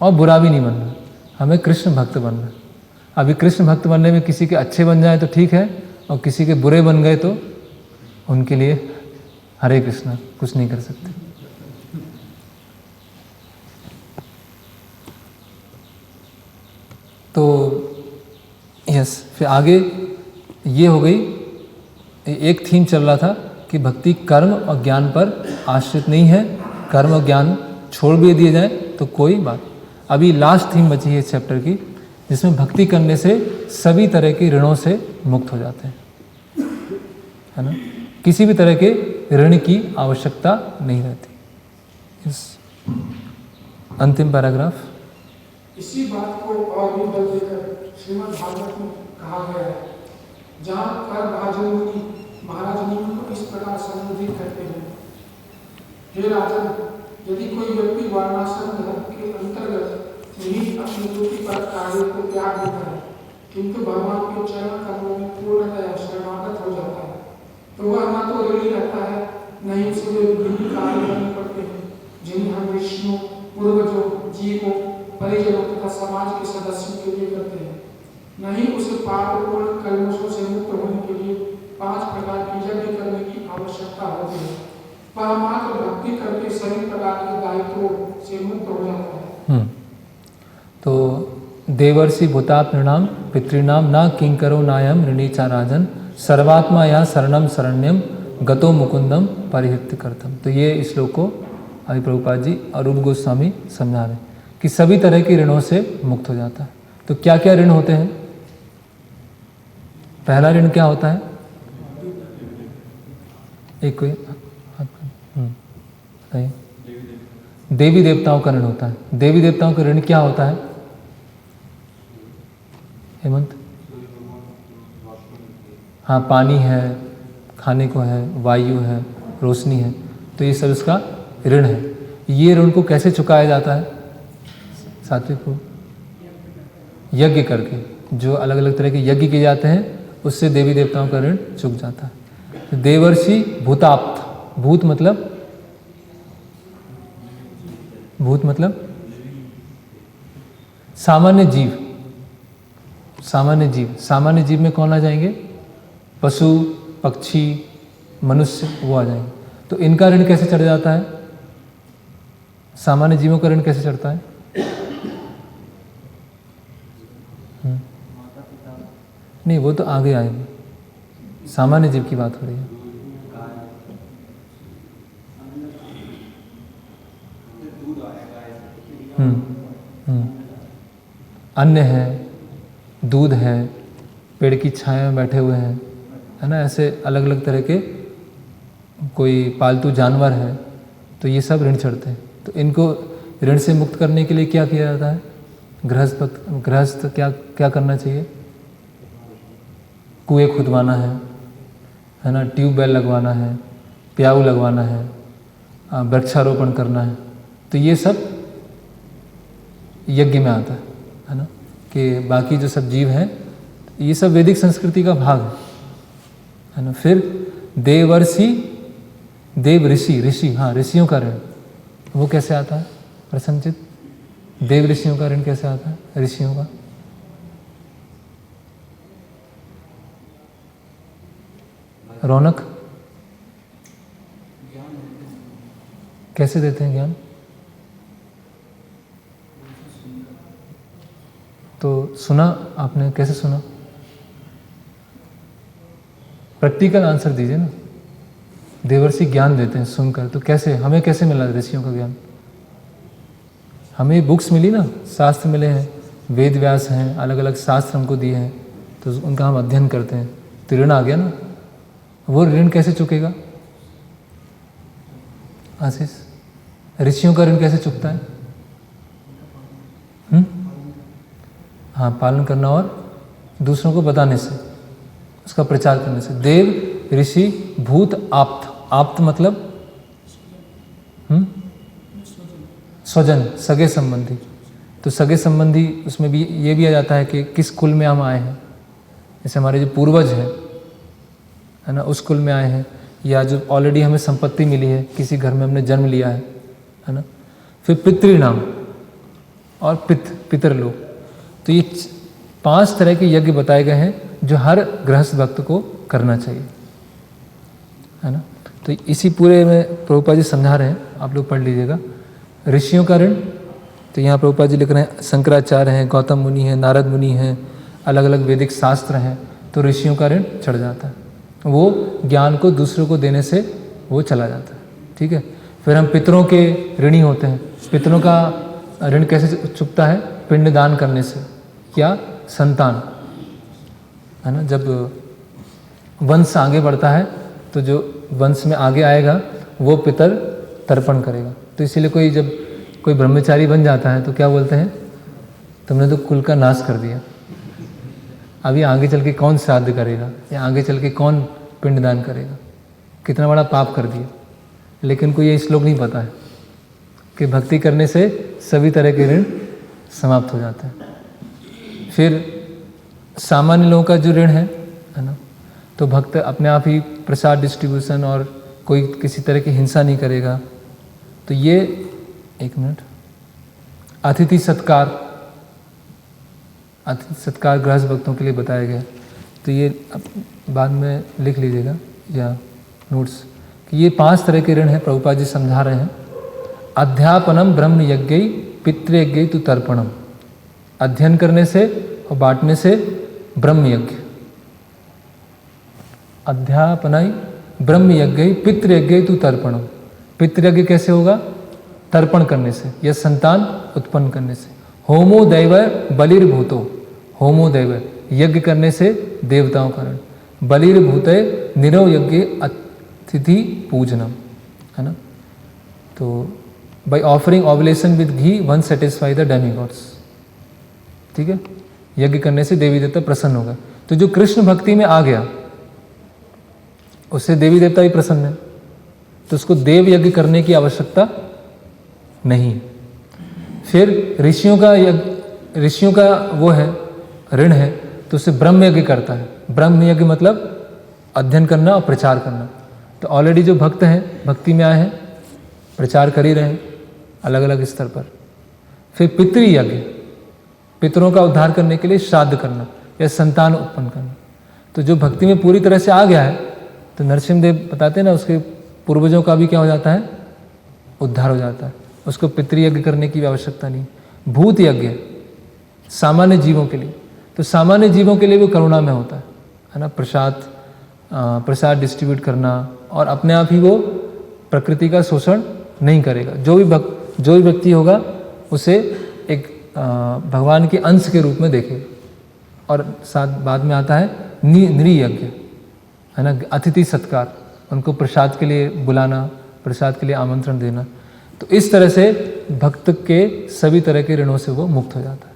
और बुरा भी नहीं बनना है, हमें कृष्ण भक्त बनना है। अभी कृष्ण भक्त बनने में किसी के अच्छे बन जाए तो ठीक है, और किसी के बुरे बन गए तो उनके लिए हरे कृष्णा, कुछ नहीं कर सकते। तो यस, फिर आगे ये हो गई, एक थीम चल रहा था कि भक्ति कर्म और ज्ञान पर आश्रित नहीं है, कर्म और ज्ञान छोड़ भी दिए जाए तो कोई बात। अभी लास्ट थीम बची है इस चैप्टर की, जिसमें भक्ति करने से सभी तरह के ऋणों से मुक्त हो जाते हैं, है ना। किसी भी तरह के ऋण की आवश्यकता नहीं रहती। इस अंतिम पैराग्राफ, इसी बात को और भी बल देकर श्रीमद् भागवत में कहा गया है, जहाँ कर भाजन मुनि महाराज नियम को इस प्रकार संबोधित करते हैं। हे राजन, यदि कोई व्यक्ति वर्णाश्रम धर्म के अंतर्गत निहित अपनी ड्यूटी पर कार्य को त्याग देता है, किंतु भगवान के चरण कमलों में पूर्णतया शरणागत हो जाता है, तो वह न तो ऋणी रहता है, न ही उसे विभिन्न कार्य करने पड़ते हैं जिन्हें हम विष्णु, पूर्वजों, जीवों, परिजनों तथा समाज के सदस्यों के लिए करते हैं। न ही उसे पापपूर्ण कलमशों से मुक्त होने के लिए 5 प्रकार की यज्ञ करने की आवश्यकता होती है। वह मात्र भक्ति करके सभी प्रकार के दायित्वों से मुक्त हो जाता है। तो देवर्षि भूतात्मनाम पितृणाम न किंकरो नायम ऋणी चा राजन सर्वात्मा या शरणम शरण्यम गतो मुकुंदम परिहृत्य करतम। तो ये श्लोक को अभी प्रभुपाद जी और रूप गोस्वामी समझा रहे कि सभी तरह के ऋणों से मुक्त हो जाता है। तो क्या क्या ऋण होते हैं? पहला ऋण क्या होता है? एक कोई देवी देवताओं का ऋण होता है। देवी देवताओं का ऋण क्या होता है हेमंत? हाँ, पानी है, खाने को है, वायु है, रोशनी है, तो ये सब इसका ऋण है। ये ऋण को कैसे चुकाया जाता है? सात्विक को यज्ञ करके, जो अलग अलग तरह के यज्ञ किए जाते हैं उससे देवी देवताओं का ऋण चुक जाता है। तो देवर्षि भूताप्त, भूत मतलब सामान्य जीव। सामान्य जीव में कौन आ जाएंगे? पशु, पक्षी, मनुष्य, वो आ जाएंगे। तो इनका ऋण कैसे चढ़ जाता है? सामान्य जीवों का ऋण कैसे चढ़ता है? नहीं, वो तो आगे आएंगे, सामान्य जीव की बात हो रही है। अन्न है, दूध है, पेड़ की छाया में बैठे हुए हैं, है ना, ऐसे अलग अलग तरह के कोई पालतू जानवर है, तो ये सब ऋण चढ़ते हैं। तो इनको ऋण से मुक्त करने के लिए क्या किया जाता है? गृहस्थ क्या करना चाहिए? कुएं खुदवाना है ना, ट्यूबवेल लगवाना है, प्याऊ लगवाना है, वृक्षारोपण करना है। तो ये सब यज्ञ में आता है ना, कि बाकी जो सब जीव हैं ये सब वैदिक संस्कृति का भाग है ना। फिर देवर्षि, देव ऋषि, ऋषि, हाँ ऋषियों का ऋण, वो कैसे आता है प्रसन्नचित? देव ऋषियों का ऋण कैसे आता है ऋषियों का? रौनक, कैसे देते हैं ज्ञान? तो सुना आपने, कैसे सुना? प्रैक्टिकल आंसर दीजिए ना। देवर्षि ज्ञान देते हैं सुनकर, तो कैसे, हमें कैसे मिला ऋषियों का ज्ञान? हमें बुक्स मिली ना, शास्त्र मिले हैं, वेद व्यास हैं, अलग अलग शास्त्र हमको दिए हैं, तो उनका हम अध्ययन करते हैं, तो ऋण आ गया ना। वो ऋण कैसे चुकेगा आशीष? ऋषियों का ऋण कैसे चुकता है? हाँ, पालन करना और दूसरों को बताने से, उसका प्रचार करने से। देव, ऋषि, भूत, आप्त। आप्त मतलब स्वजन, सगे संबंधी। तो सगे संबंधी, उसमें भी ये भी आ जाता है कि किस कुल में हम आए हैं। जैसे हमारे जो पूर्वज हैं है ना, उस कुल में आए हैं, या जो ऑलरेडी हमें संपत्ति मिली है, किसी घर में हमने जन्म लिया है ना। फिर पितृनाम और पितरलोक। तो ये 5 तरह के यज्ञ बताए गए हैं जो हर गृहस्थ भक्त को करना चाहिए, है ना। तो इसी पूरे में प्रभुपाद जी समझा रहे हैं, आप लोग पढ़ लीजिएगा। ऋषियों का ऋण, तो यहाँ प्रभुपाद जी लिख रहे हैं शंकराचार्य हैं, गौतम मुनि हैं, नारद मुनि हैं, अलग अलग वैदिक शास्त्र हैं, तो ऋषियों का ऋण चढ़ जाता है। वो ज्ञान को दूसरों को देने से वो चला जाता है, ठीक है। फिर हम पितरों के ऋणी होते हैं। पितरों का ऋण कैसे चुकता है? पिंडदान करने से, या संतान, है ना। जब वंश आगे बढ़ता है तो जो वंश में आगे आएगा वो पितर तर्पण करेगा। तो इसीलिए कोई जब कोई ब्रह्मचारी बन जाता है तो क्या बोलते हैं, तुमने तो कुल का नाश कर दिया, अभी आगे चल के कौन श्राद्ध करेगा, या आगे चल के कौन पिंडदान करेगा, कितना बड़ा पाप कर दिया। लेकिन कोई ये श्लोक नहीं पता है कि भक्ति करने से सभी तरह के ऋण समाप्त हो जाते हैं। फिर सामान्य लोगों का जो ऋण है ना, तो भक्त अपने आप ही प्रसाद डिस्ट्रीब्यूशन और कोई किसी तरह की हिंसा नहीं करेगा। तो ये, एक मिनट, अतिथि सत्कार, अतिथि सत्कार गृहस्थ भक्तों के लिए बताया गया। तो ये बाद में लिख लीजिएगा या नोट्स कि ये 5 तरह के ऋण हैं, प्रभुपाद जी समझा रहे हैं। अध्यापनम ब्रह्म यज्ञ पितृयज्ञ तु तर्पणम, अध्ययन करने से और बांटने से ब्रह्म यज्ञ। अध्यापनाई ब्रह्म यज्ञ पितृयज्ञ तु तर्पणम। पितृयज्ञ कैसे होगा? तर्पण करने से या संतान उत्पन्न करने से। होमो दैव बलिर्भूतो, होमो दैव यज्ञ करने से देवताओं का ऋण। बलिर्भूते निरव यज्ञ अतिथि पूजनम, है ना। तो by offering oblation with ghee one satisfy the demigods, ठीक है। यज्ञ करने से देवी देवता प्रसन्न होगा। तो जो कृष्ण भक्ति में आ गया उससे देवी देवता भी प्रसन्न है, तो उसको देव यज्ञ करने की आवश्यकता नहीं। फिर ऋषियों का वो है ऋण है, तो उससे ब्रह्म यज्ञ करता है। ब्रह्म यज्ञ मतलब अध्ययन करना और प्रचार करना। तो ऑलरेडी जो भक्त हैं, भक्ति में आए हैं, प्रचार कर ही रहे हैं अलग अलग स्तर पर। फिर पितृयज्ञ, पितरों का उद्धार करने के लिए श्राद्ध करना या संतान उत्पन्न करना। तो जो भक्ति में पूरी तरह से आ गया है, तो नरसिंहदेव बताते हैं ना, उसके पूर्वजों का भी क्या हो जाता है? उद्धार हो जाता है। उसको पितृयज्ञ करने की आवश्यकता नहीं। भूत यज्ञ सामान्य जीवों के लिए, तो सामान्य जीवों के लिए भी करुणा में होता है ना। प्रसाद डिस्ट्रीब्यूट करना, और अपने आप ही वो प्रकृति का शोषण नहीं करेगा। जो भी व्यक्ति होगा उसे एक भगवान के अंश के रूप में देखेगा। और साथ बाद में आता है नृयज्ञ, है ना, अतिथि सत्कार, उनको प्रसाद के लिए बुलाना, प्रसाद के लिए आमंत्रण देना। तो इस तरह से भक्त के सभी तरह के ऋणों से वो मुक्त हो जाता है।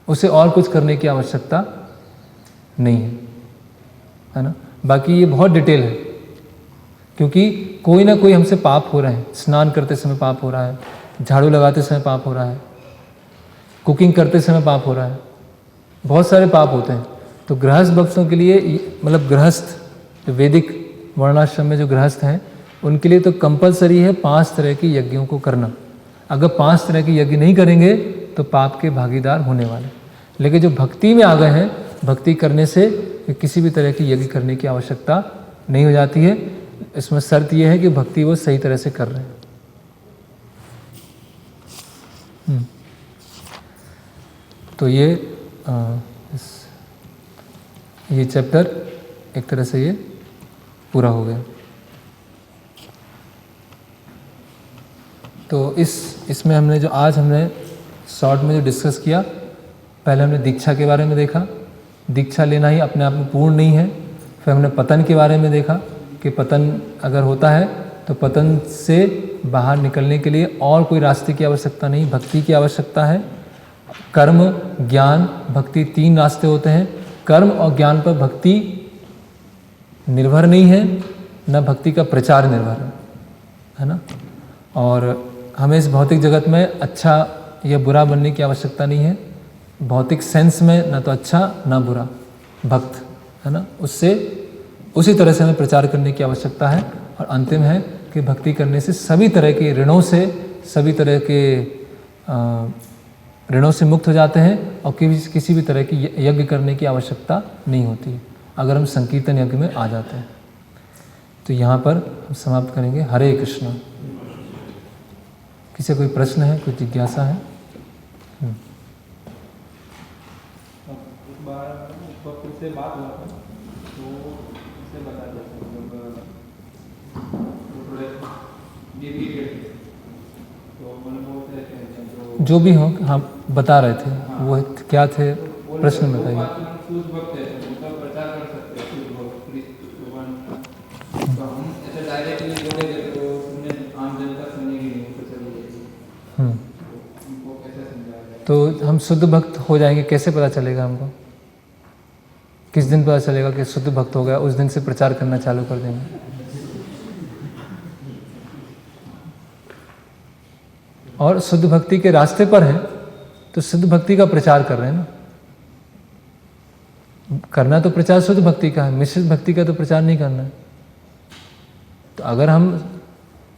उसे और कुछ करने की आवश्यकता नहीं है ना। बाकी ये बहुत डिटेल है, क्योंकि कोई ना कोई हमसे पाप हो रहा है। स्नान करते समय पाप हो रहा है, झाड़ू लगाते समय पाप हो रहा है, कुकिंग करते समय पाप हो रहा है, बहुत सारे पाप होते हैं। तो गृहस्थ भक्तों के लिए, मतलब गृहस्थ जो वैदिक वर्णाश्रम में जो गृहस्थ हैं उनके लिए तो कंपलसरी है 5 तरह के यज्ञों को करना। अगर 5 तरह के यज्ञ नहीं करेंगे तो पाप के भागीदार होने वाले। लेकिन जो भक्ति में आ गए हैं, भक्ति करने से किसी भी तरह की यज्ञ करने की आवश्यकता नहीं हो जाती है। इसमें शर्त यह है कि भक्ति वो सही तरह से कर रहे हैं। तो ये चैप्टर एक तरह से ये पूरा हो गया। तो इसमें हमने जो आज हमने शॉर्ट में जो डिस्कस किया, पहले हमने दीक्षा के बारे में देखा, दीक्षा लेना ही अपने आप में पूर्ण नहीं है। फिर हमने पतन के बारे में देखा कि पतन अगर होता है तो पतन से बाहर निकलने के लिए और कोई रास्ते की आवश्यकता नहीं, भक्ति की आवश्यकता है। कर्म, ज्ञान, भक्ति 3 रास्ते होते हैं। कर्म और ज्ञान पर भक्ति निर्भर नहीं है, न भक्ति का प्रचार निर्भर है ना। और हमें इस भौतिक जगत में अच्छा या बुरा बनने की आवश्यकता नहीं है। भौतिक सेंस में न तो अच्छा ना बुरा भक्त है ना, उससे उसी तरह से हमें प्रचार करने की आवश्यकता है। और अंतिम है कि भक्ति करने से सभी तरह के ऋणों से, सभी तरह के ऋणों से मुक्त हो जाते हैं और किसी भी तरह की यज्ञ करने की आवश्यकता नहीं होती अगर हम संकीर्तन यज्ञ में आ जाते हैं। तो यहाँ पर हम समाप्त करेंगे। हरे कृष्णा। किसी कोई प्रश्न है, कोई जिज्ञासा है? एक बार से बात हुआ था तो इससे बता देते मतलब जो भी हो हम बता रहे थे। वो क्या थे प्रश्न बताइए। प्रचार कर सकते तो हम ऐसे डायरेक्टली जोड़ेंगे तो आम जनता सुनेगी नहीं, तो चलिए उनको कैसे समझाएगा? तो हम शुद्ध भक्त हो जाएंगे, कैसे पता चलेगा हमको? किस दिन पता चलेगा कि शुद्ध भक्त हो गया? उस दिन से प्रचार करना चालू कर देंगे। और शुद्ध भक्ति के रास्ते पर हैं तो शुद्ध भक्ति का प्रचार कर रहे हैं ना। करना तो प्रचार शुद्ध भक्ति का है, मिश्रित भक्ति का तो प्रचार नहीं करना है। तो अगर हम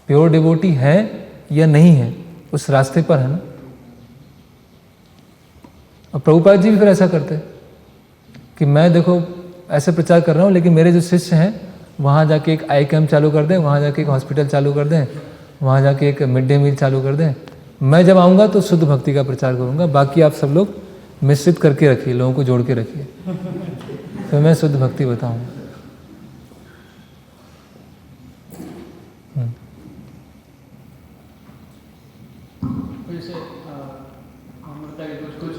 प्योर डिवोटी हैं या नहीं है, उस रास्ते पर है ना। और प्रभुपाद जी भी फिर ऐसा करते हैं कि मैं देखो ऐसे प्रचार कर रहा हूँ, लेकिन मेरे जो शिष्य हैं वहाँ जाके एक आई कैम्प चालू कर दें, वहाँ जाके एक हॉस्पिटल चालू कर दें, वहाँ जाके एक मिड डे मील चालू कर दें। मैं जब आऊँगा तो शुद्ध भक्ति का प्रचार करूँगा, बाकी आप सब लोग मिश्रित करके रखिए, लोगों को जोड़ के रखिए, फिर मैं शुद्ध भक्ति बताऊँगा। जैसे अमृता के कुछ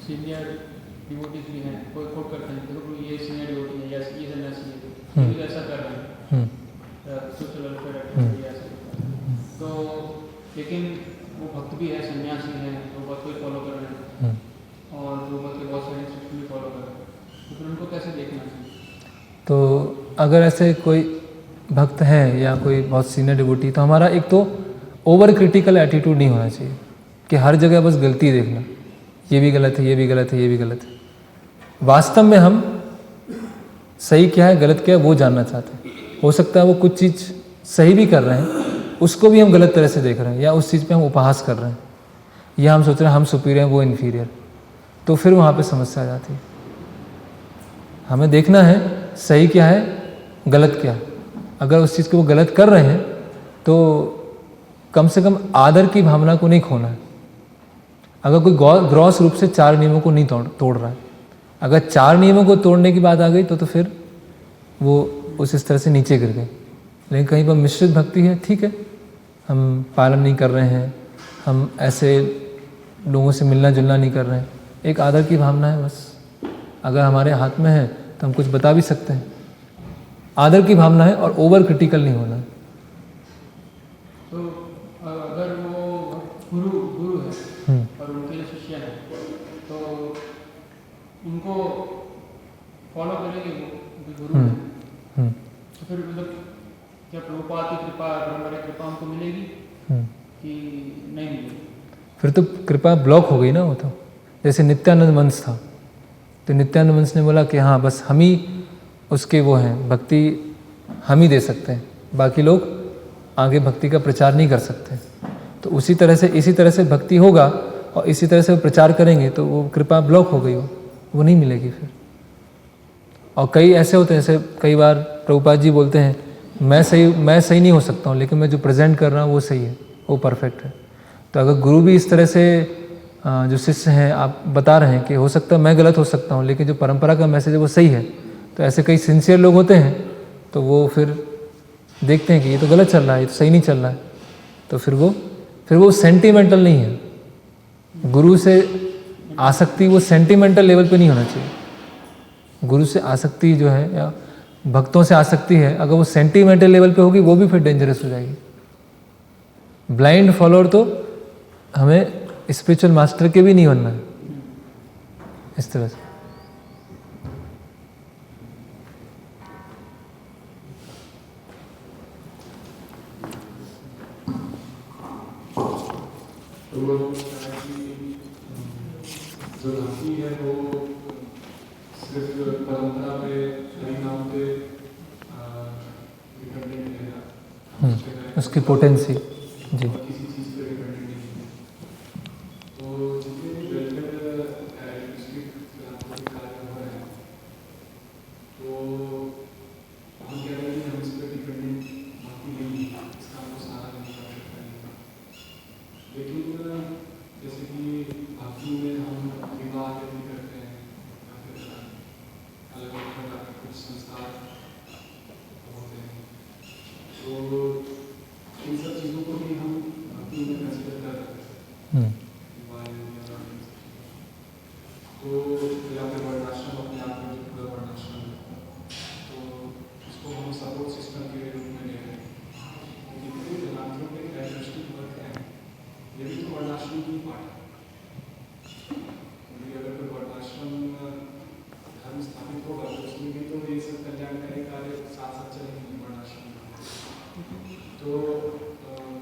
सीनियर डिवोटीज भी हैं, कोई कोट करते हैं देखो ये सीनियर डिवोटी है या ये सन्यासी है, ये ऐसा कर रहे हैं सोशल वेलफेयर एक्टिविटी ऐसे। तो लेकिन वो भक्त भी है, सन्यासी है, वो भक्त को फॉलो कर रहे हैं और वो भक्त के बहुत सारे इंस्ट्रक्शन भी फॉलो कर रहे हैं, तो फिर उनको कैसे देखना चाहिए? तो अगर ऐसे कोई भक्त हैं या कोई बहुत सीनियर डिवोटी, तो हमारा एक तो ओवर क्रिटिकल एटीट्यूड नहीं होना चाहिए कि हर जगह बस गलती देखना, ये भी गलत है, ये भी गलत है, ये भी गलत है। वास्तव में हम सही क्या है, गलत क्या है, वो जानना चाहते हैं। हो सकता है वो कुछ चीज़ सही भी कर रहे हैं, उसको भी हम गलत तरह से देख रहे हैं, या उस चीज़ पे हम उपहास कर रहे हैं, या हम सोच रहे हैं हम सुपीरियर वो इन्फीरियर, तो फिर वहाँ पे समस्या आ जाती है। हमें देखना है सही क्या है, गलत क्या है। अगर उस चीज़ को वो गलत कर रहे हैं तो कम से कम आदर की भावना को नहीं खोना है। अगर कोई ग्रॉस रूप से 4 नियमों को नहीं तोड़ रहा है, अगर 4 नियमों को तोड़ने की बात आ गई तो फिर वो इस तरह से नीचे गिर गए। लेकिन कहीं पर मिश्रित भक्ति है, ठीक है, हम पालन नहीं कर रहे हैं, हम ऐसे लोगों से मिलना जुलना नहीं कर रहे हैं, एक आदर की भावना है बस। अगर हमारे हाथ में है तो हम कुछ बता भी सकते हैं। आदर की भावना है और ओवर क्रिटिकल नहीं होना है। तो अगर वो गुरु है और उनके लिए शिष्य है तो उनको फॉलो करेंगे वो गुरु है, तो फिर मतलब क्या प्रभुपाद की कृपा, ब्रह्म की कृपा उनको मिलेगी कि नहीं मिलेगी? फिर तो कृपा ब्लॉक हो गई ना वो तो। जैसे नित्यानंद वंश था, तो नित्यानंद वंश ने बोला कि हाँ बस हम ही उसके वो हैं, भक्ति हम ही दे सकते हैं, बाकी लोग आगे भक्ति का प्रचार नहीं कर सकते। तो उसी तरह से इसी तरह से भक्ति होगा और इसी तरह से वो प्रचार करेंगे तो वो कृपा ब्लॉक हो गई, वो नहीं मिलेगी फिर। और कई ऐसे होते हैं, जैसे कई बार प्रभुपाद जी बोलते हैं मैं सही नहीं हो सकता हूँ, लेकिन मैं जो प्रेजेंट कर रहा हूँ वो सही है, वो परफेक्ट है। तो अगर गुरु भी इस तरह से जो शिष्य हैं आप बता रहे हैं कि हो सकता है मैं गलत हो सकता हूँ, लेकिन जो परंपरा का मैसेज है वो सही है, तो ऐसे कई सिंसियर लोग होते हैं, तो वो फिर देखते हैं कि ये तो गलत चल रहा है, ये तो सही नहीं चल रहा है, तो फिर वो सेंटिमेंटल नहीं है। गुरु से आसक्ति वो सेंटिमेंटल लेवल पे नहीं होना चाहिए। गुरु से आसक्ति जो है या भक्तों से आसक्ति है, अगर वो सेंटिमेंटल लेवल पे होगी वो भी फिर डेंजरस हो जाएगी। ब्लाइंड फॉलोअर तो हमें स्पिरिचुअल मास्टर के भी नहीं बनना है इस तरह से। जो भक्ति है वो सिर्फ परंपरा पे हरिनाम पे डिपेंडेंट है, उसकी पोटेंसी जी। किसी चीज पे डिपेंडेंट नहीं है। तो जितने भी वेलफेयर फिलांथ्रोपिक कार्य हो रहे हैं, तो हम कह रहे हैं कि हम इस पर डिपेंडेंट भक्ति नहीं है, इसका हमको सहारा नहीं कर सकता। लेकिन जैसे कि भक्ति में हम विवाह भी करते हैं, अलग अलग प्रकार के कुछ संस्कार होते हैं, तो इन सब चीज़ों को भी हम भक्ति में कंसिडर कर सकते हैं। तो या फिर वर्णाश्रम अपने आप में जो पूरा वर्णाश्रम है, तो उसको हम सपोर्ट सिस्टम के रूप में ले रहे हैं। जितने भी फिलांथ्रोपिक कैरेक्टरिस्टिक वर्क हैं, ये भी तो वर्णाश्रम की पार्ट है। अगर कोई वर्णाश्रम धर्म स्थापित होगा तो उसमें भी तो ये सब कल्याणकारी कार्य साथ साथ चलेंगे वर्णाश्रम में। तो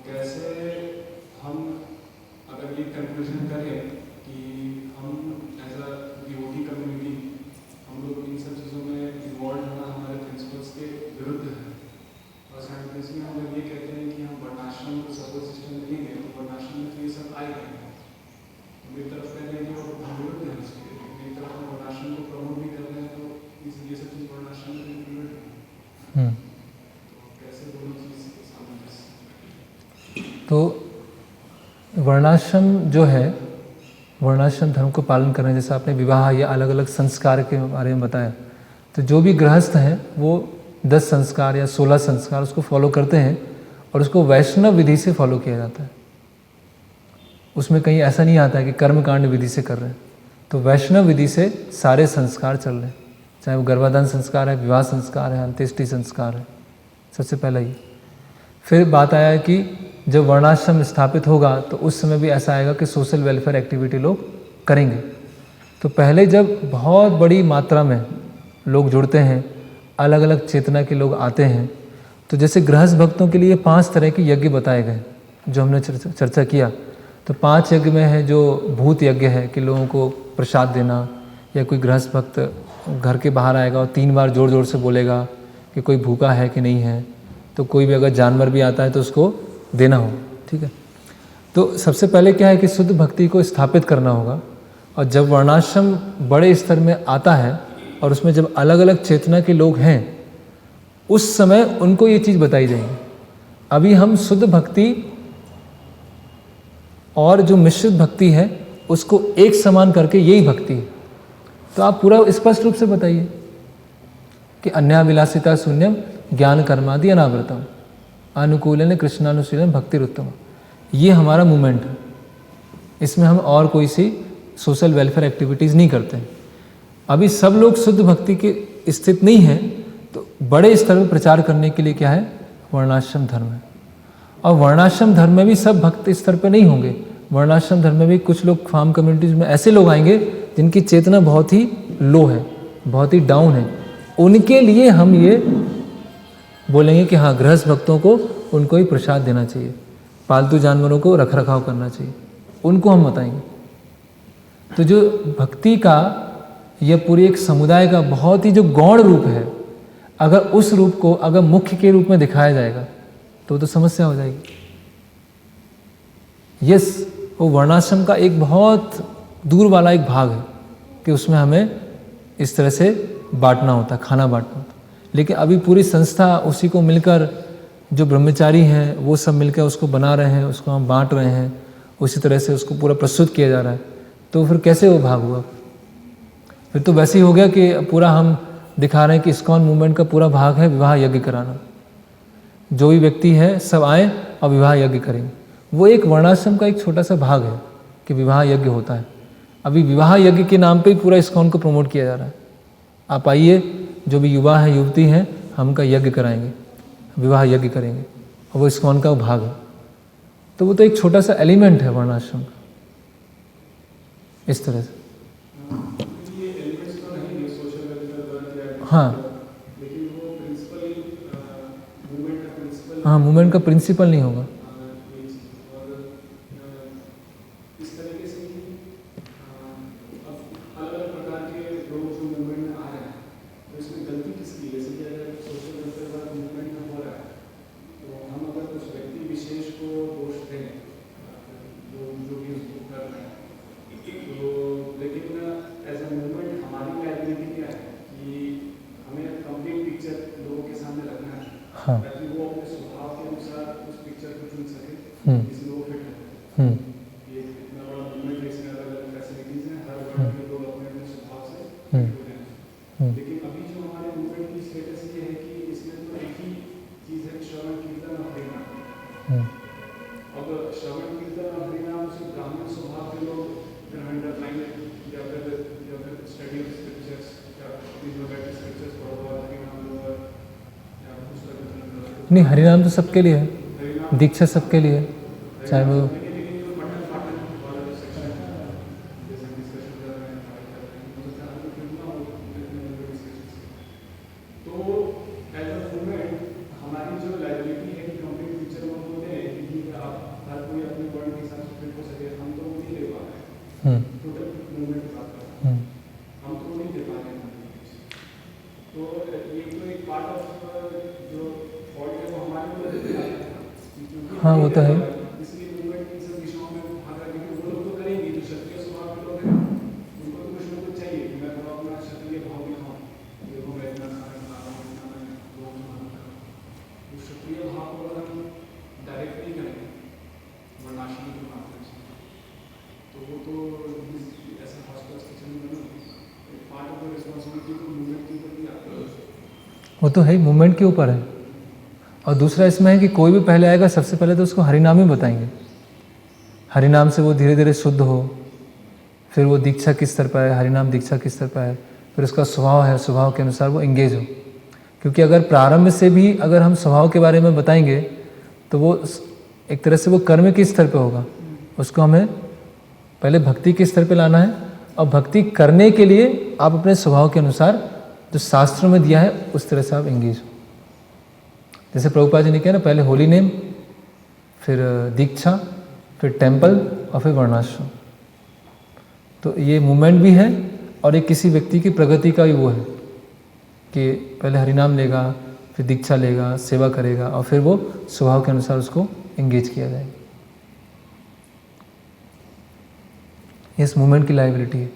कैसे हम अगर ये कंक्लूजन करें कि हम एज अ डिवोटी कम्युनिटी हम लोग इन सब चीज़ों में इन्वॉल्व होना हमारे प्रिंसिपल्स के विरुद्ध है, और साइंटिफिकली हम जब ये कहते हैं कि हम वर्णाश्रम को सपोर्ट सिस्टम देंगे तो वर्णाश्रम में तो ये सब आएगा। मेरी तरफ कह रहे हैं कि वो हम विरुद्ध है इसके, मेरी तरफ हम वर्णाश्रम को प्रमोट भी कर रहे हैं, तो ये सब चीज़ वर्णाश्रम में इंक्लूडेड है। तो कैसे दोनों चीज़ सामंजस्य? तो वर्णाश्रम जो है, वर्णाश्रम धर्म को पालन कर रहे हैं, जैसे आपने विवाह या अलग अलग संस्कार के बारे में बताया, तो जो भी गृहस्थ हैं वो 10 संस्कार या 16 संस्कार उसको फॉलो करते हैं और उसको वैष्णव विधि से फॉलो किया जाता है। उसमें कहीं ऐसा नहीं आता है कि कर्मकांड विधि से कर रहे हैं, तो वैष्णव विधि से सारे संस्कार चल रहे हैं, चाहे वो गर्भाधान संस्कार है, विवाह संस्कार है, अंत्येष्टि संस्कार है, सबसे पहला ही। फिर बात आया कि जब वर्णाश्रम स्थापित होगा तो उस समय भी ऐसा आएगा कि सोशल वेलफेयर एक्टिविटी लोग करेंगे। तो पहले जब बहुत बड़ी मात्रा में लोग जुड़ते हैं, अलग अलग चेतना के लोग आते हैं, तो जैसे गृहस्थ भक्तों के लिए 5 तरह के यज्ञ बताए गए जो हमने चर्चा किया। तो 5 यज्ञ में है जो भूत यज्ञ है कि लोगों को प्रसाद देना, या कोई गृहस्थ भक्त घर के बाहर आएगा और 3 बार जोर जोर से बोलेगा कि कोई भूखा है कि नहीं है, तो कोई भी अगर जानवर भी आता है तो उसको देना हो, ठीक है। तो सबसे पहले क्या है कि शुद्ध भक्ति को स्थापित करना होगा, और जब वर्णाश्रम बड़े स्तर में आता है और उसमें जब अलग अलग चेतना के लोग हैं, उस समय उनको ये चीज़ बताई जाएगी। अभी हम शुद्ध भक्ति और जो मिश्रित भक्ति है उसको एक समान करके यही भक्ति है, तो आप पूरा स्पष्ट रूप से बताइए कि अन्याभिलाषिता शून्यम ज्ञान कर्मादि अनावृतम अनुकूलन कृष्णानुशीलन भक्तिरुत्तम। ये हमारा मूवमेंट है, इसमें हम और कोई सी सोशल वेलफेयर एक्टिविटीज़ नहीं करते हैं। अभी सब लोग शुद्ध भक्ति के स्थित नहीं हैं, तो बड़े स्तर पर प्रचार करने के लिए क्या है, वर्णाश्रम धर्म है। और वर्णाश्रम धर्म में भी सब भक्त स्तर पर नहीं होंगे, वर्णाश्रम धर्म में भी कुछ लोग फार्म कम्युनिटीज़ में ऐसे लोग आएंगे जिनकी चेतना बहुत ही लो है, बहुत ही डाउन है। उनके लिए हम ये बोलेंगे कि हाँ, गृहस्थ भक्तों को उनको ही प्रसाद देना चाहिए, पालतू जानवरों को रख रखाव करना चाहिए, उनको हम बताएंगे। तो जो भक्ति का यह पूरी एक समुदाय का बहुत ही जो गौण रूप है, अगर उस रूप को अगर मुख्य के रूप में दिखाया जाएगा तो समस्या हो जाएगी। यस, वो वर्णाश्रम का एक बहुत दूर वाला एक भाग है कि उसमें हमें इस तरह से बांटना होता है, खाना बांटना होता है। लेकिन अभी पूरी संस्था उसी को मिलकर, जो ब्रह्मचारी हैं वो सब मिलकर उसको बना रहे हैं, उसको हम बांट रहे हैं, उसी तरह से उसको पूरा प्रस्तुत किया जा रहा है। तो फिर कैसे वो भाग हुआ? फिर तो वैसे ही हो गया कि पूरा हम दिखा रहे हैं कि इस्कॉन मूवमेंट का पूरा भाग है विवाह यज्ञ कराना। जो भी व्यक्ति है सब आए और विवाह यज्ञ करेंगे। वो एक वर्णाश्रम का एक छोटा सा भाग है कि विवाह यज्ञ होता है। अभी विवाह यज्ञ के नाम पे ही पूरा इस्कॉन को प्रमोट किया जा रहा है। आप आइए, जो भी युवा है युवती हैं, हम उनका यज्ञ कराएंगे, विवाह यज्ञ करेंगे, और वो इस्कॉन का भाग है। तो वो तो एक छोटा सा एलिमेंट है वर्णाश्रम का, इस तरह से। ये एलिमेंट्स तो नहीं है सोशल वेलफेयर द्वारा किया, हाँ लेकिन वो प्रिंसिपल मूवमेंट का प्रिंसिपल, हाँ, मूवमेंट का प्रिंसिपल नहीं होगा। और इस तरीके से अब अलग अलग प्रकार के लोग जो मूवमेंट में आ रहे हैं, तो इसमें गलती किसकी है? जैसे कि अगर सोशल वेलफेयर वाला मूवमेंट में हो रहा है, तो हम अगर कुछ व्यक्ति विशेष को दोष दें, जो भी उसको कर रहे हैं, तो लेकिन एज ए मूवमेंट हमारी लाइबिलिटी क्या है कि हमें कंप्लीट पिक्चर लोगों के सामने रखना है, हाँ। ताकि वो अपने स्वभाव के अनुसार उस पिक्चर को चुन सके जिसमें वो फिट है। ये इतना बड़ा मूवमेंट है, इसमें अलग अलग फैसिलिटीज हैं, हर वर्ग के लोग अपने अपने स्वभाव से फिट हो जाएंगे। लेकिन अभी जो हमारे मूवमेंट की स्टेटस ये है कि इसमें तो एक ही चीज़ है, श्रवण कीर्तन और हरिनाम। अब श्रवण कीर्तन और हरिनाम से ब्राह्मण स्वभाव के लोग ग्रहण कर पाएंगे, या फिर स्टडी ऑफ स्क्रिप्चर्स, या स्क्रिप्चर्स पढ़ो और हरिनाम लो, या पुस्तक नहीं, हरिनाम तो सबके लिए है, दीक्षा सबके लिए है, चाहे वो हाँ, वो तो है। इसलिए मूवमेंट इन सब दिशाओं में भाग रहा है, क्योंकि वो लोग तो करेंगे, जो क्षत्रिय स्वभाव के लोग हैं उनको तो कुछ ना कुछ चाहिए कि मैं थोड़ा अपना क्षत्रिय भाव दिखाऊं, देखो मैं इतना खाना खा रहा हूँ, इतना मैं लोगों को खाना खा रहा हूँ। उस क्षत्रिय भाव को अगर हम डायरेक्ट नहीं करेंगे वर्णाश्रम के माध्यम से, तो वो तो ऐसा हॉस्पिटल किचन में पार्ट ऑफ द रिस्पॉन्सिबिलिटी तो मूवमेंट के ऊपर भी आता है। वो तो है, मूवमेंट के ऊपर है। और दूसरा इसमें है कि कोई भी पहले आएगा, सबसे पहले तो उसको हरिनाम ही बताएंगे। हरिनाम से वो धीरे धीरे शुद्ध हो, फिर वो दीक्षा किस स्तर पर है, हरिनाम दीक्षा किस स्तर पर है, फिर उसका स्वभाव है, स्वभाव के अनुसार वो एंगेज हो। क्योंकि अगर प्रारंभ से भी अगर हम स्वभाव के बारे में बताएंगे तो वो एक तरह से वो कर्म के स्तर पर होगा। उसको हमें पहले भक्ति के स्तर पर लाना है, और भक्ति करने के लिए आप अपने स्वभाव के अनुसार जो शास्त्रों में दिया है उस तरह से आप एंगेज हो। जैसे प्रभुपाद जी ने कहा ना, पहले होली नेम, फिर दीक्षा, फिर टेम्पल और फिर वर्णाश्रम। तो ये मूवमेंट भी है, और एक किसी व्यक्ति की प्रगति का भी वो है कि पहले हरिनाम लेगा, फिर दीक्षा लेगा, सेवा करेगा, और फिर वो स्वभाव के अनुसार उसको एंगेज किया जाएगा। इस मूवमेंट की लायबिलिटी है।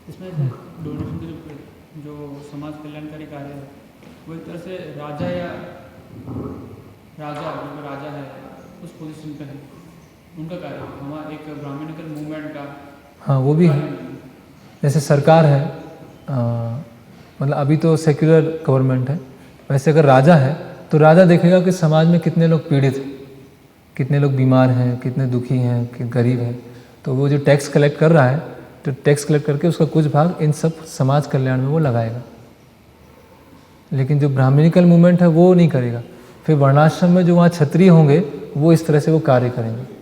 इसमें डोनेशन के जो समाज कल्याणकारी कार्य है, वो एक तरह से राजा है उस पोजीशन पे है, उनका कार्य हमारा एक ब्राह्मणिकल मूवमेंट का। हाँ, वो भी है। जैसे सरकार है, मतलब अभी तो सेक्युलर गवर्नमेंट है, वैसे अगर राजा है तो राजा देखेगा कि समाज में कितने लोग पीड़ित हैं, कितने लोग बीमार हैं, कितने दुखी हैं, कि गरीब हैं। तो वो जो टैक्स कलेक्ट कर रहा है, तो टैक्स कलेक्ट करके उसका कुछ भाग इन सब समाज कल्याण में वो लगाएगा। लेकिन जो ब्राह्मणिकल मूवमेंट है वो नहीं करेगा। फिर वर्णाश्रम में जो वहाँ क्षत्रिय होंगे वो इस तरह से वो कार्य करेंगे।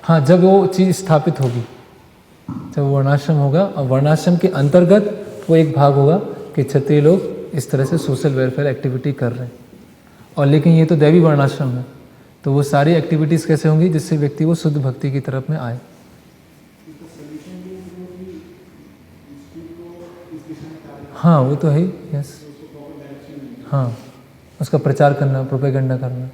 हाँ, जब वो चीज़ स्थापित होगी, जब वर्णाश्रम होगा, और वर्णाश्रम के अंतर्गत वो एक भाग होगा कि क्षत्रिय लोग इस तरह से सोशल वेलफेयर एक्टिविटी कर रहे हैं। और लेकिन ये तो दैवी वर्णाश्रम है, तो वो सारी एक्टिविटीज़ कैसे होंगी जिससे व्यक्ति वो शुद्ध भक्ति की तरफ में आए। हाँ, वो तो है ही, यस। हाँ, उसका प्रचार करना, प्रोपेगेंडा करना।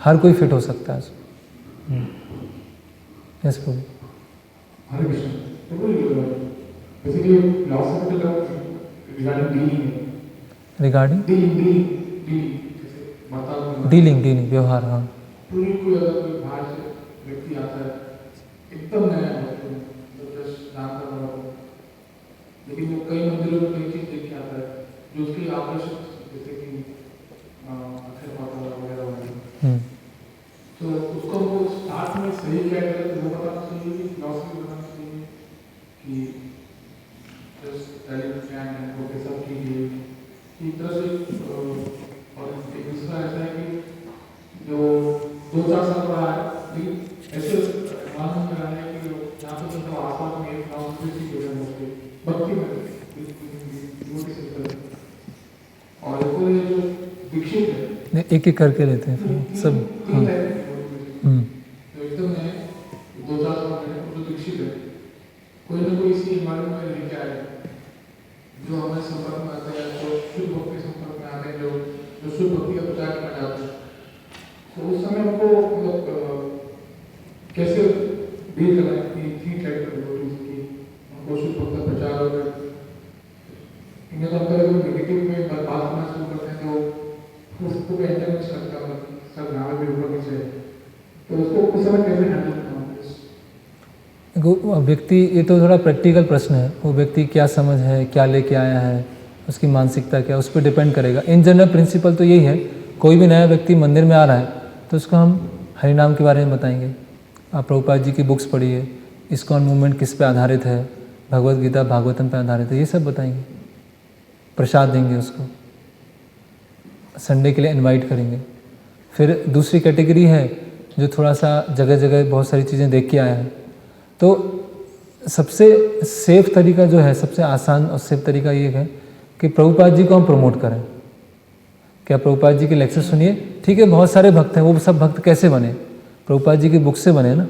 हर कोई फिट हो सकता है उसमें। यस प्रभु। Hare Krishna. Basically philosophical regarding dealing है। रिगार्डिंग डीलिंग व्यवहार। हाँ, कोई अगर कोई बाहर से व्यक्ति आता है, एकदम नया है, तो जस्ट नाम कर रहा हो, लेकिन वो कई मंदिरों में कई चीज देख के आता है जो उसकी आकर्षक, जैसे कि अक्षर पात्र वगैरह, तो उसको वो स्टार्ट में सही क्या करे, वो बताना चाहिए कि फिलॉसफी बताना चाहिए कि जस्ट टैलेंट एंड वो कैसा कीजिए कि तरह से। और एक दूसरा ऐसा है कि जो 2-4 साल पढ़ा है, लेकिन ऐसे मालूम कर रहा है कि यहाँ पे तो आसपास में एक फिलॉसफी जो है उसके भक्ति में और कोई जो दीक्षित है, एक एक करके लेते हैं फिर सब। हाँ, एकदम है 2-4 साल में जो दीक्षित है, कोई ना कोई इसी इन्वायरमेंट में लेके आए जो हमारे संपर्क में आते हैं, जो शुद्ध भक्ति संपर्क में आते हैं, जो शुद्ध भक्ति का प्रचार करना चाहते हैं, तो उस समय हमको मतलब कैसे डील करना है कि ठीक है कि उनको शुद्ध भक्ति का प्रचार हो। इन्हें तो हम नेगेटिव में बात करना शुरू करते हैं तो उसको भी एंटरटेन करता है, सब नाम भी ऊपर नीचे, तो उसको उस समय कैसे हैंडल करना है? व्यक्ति, ये तो थोड़ा प्रैक्टिकल प्रश्न है, वो व्यक्ति क्या समझ है, क्या लेके आया है, उसकी मानसिकता क्या, उस पर डिपेंड करेगा। इन जनरल प्रिंसिपल तो यही है, कोई भी नया व्यक्ति मंदिर में आ रहा है तो उसको हम हरिनाम के बारे में बताएंगे। आप प्रभुपाद जी की बुक्स पढ़िए, इस्कॉन मूवमेंट किस पे आधारित है, भगवद गीता भागवतम पे आधारित है, ये सब बताएंगे। प्रसाद देंगे उसको, संडे के लिए इनवाइट करेंगे। फिर दूसरी कैटेगरी है जो थोड़ा सा जगह जगह बहुत सारी चीज़ें देख के आया है, तो सबसे सेफ तरीका जो है, सबसे आसान और सेफ तरीका ये है कि प्रभुपाद जी को हम प्रमोट करें। क्या प्रभुपाद जी के लेक्चर सुनिए, ठीक है, बहुत सारे भक्त हैं, वो सब भक्त कैसे बने, प्रभुपाद जी की बुक से बने ना,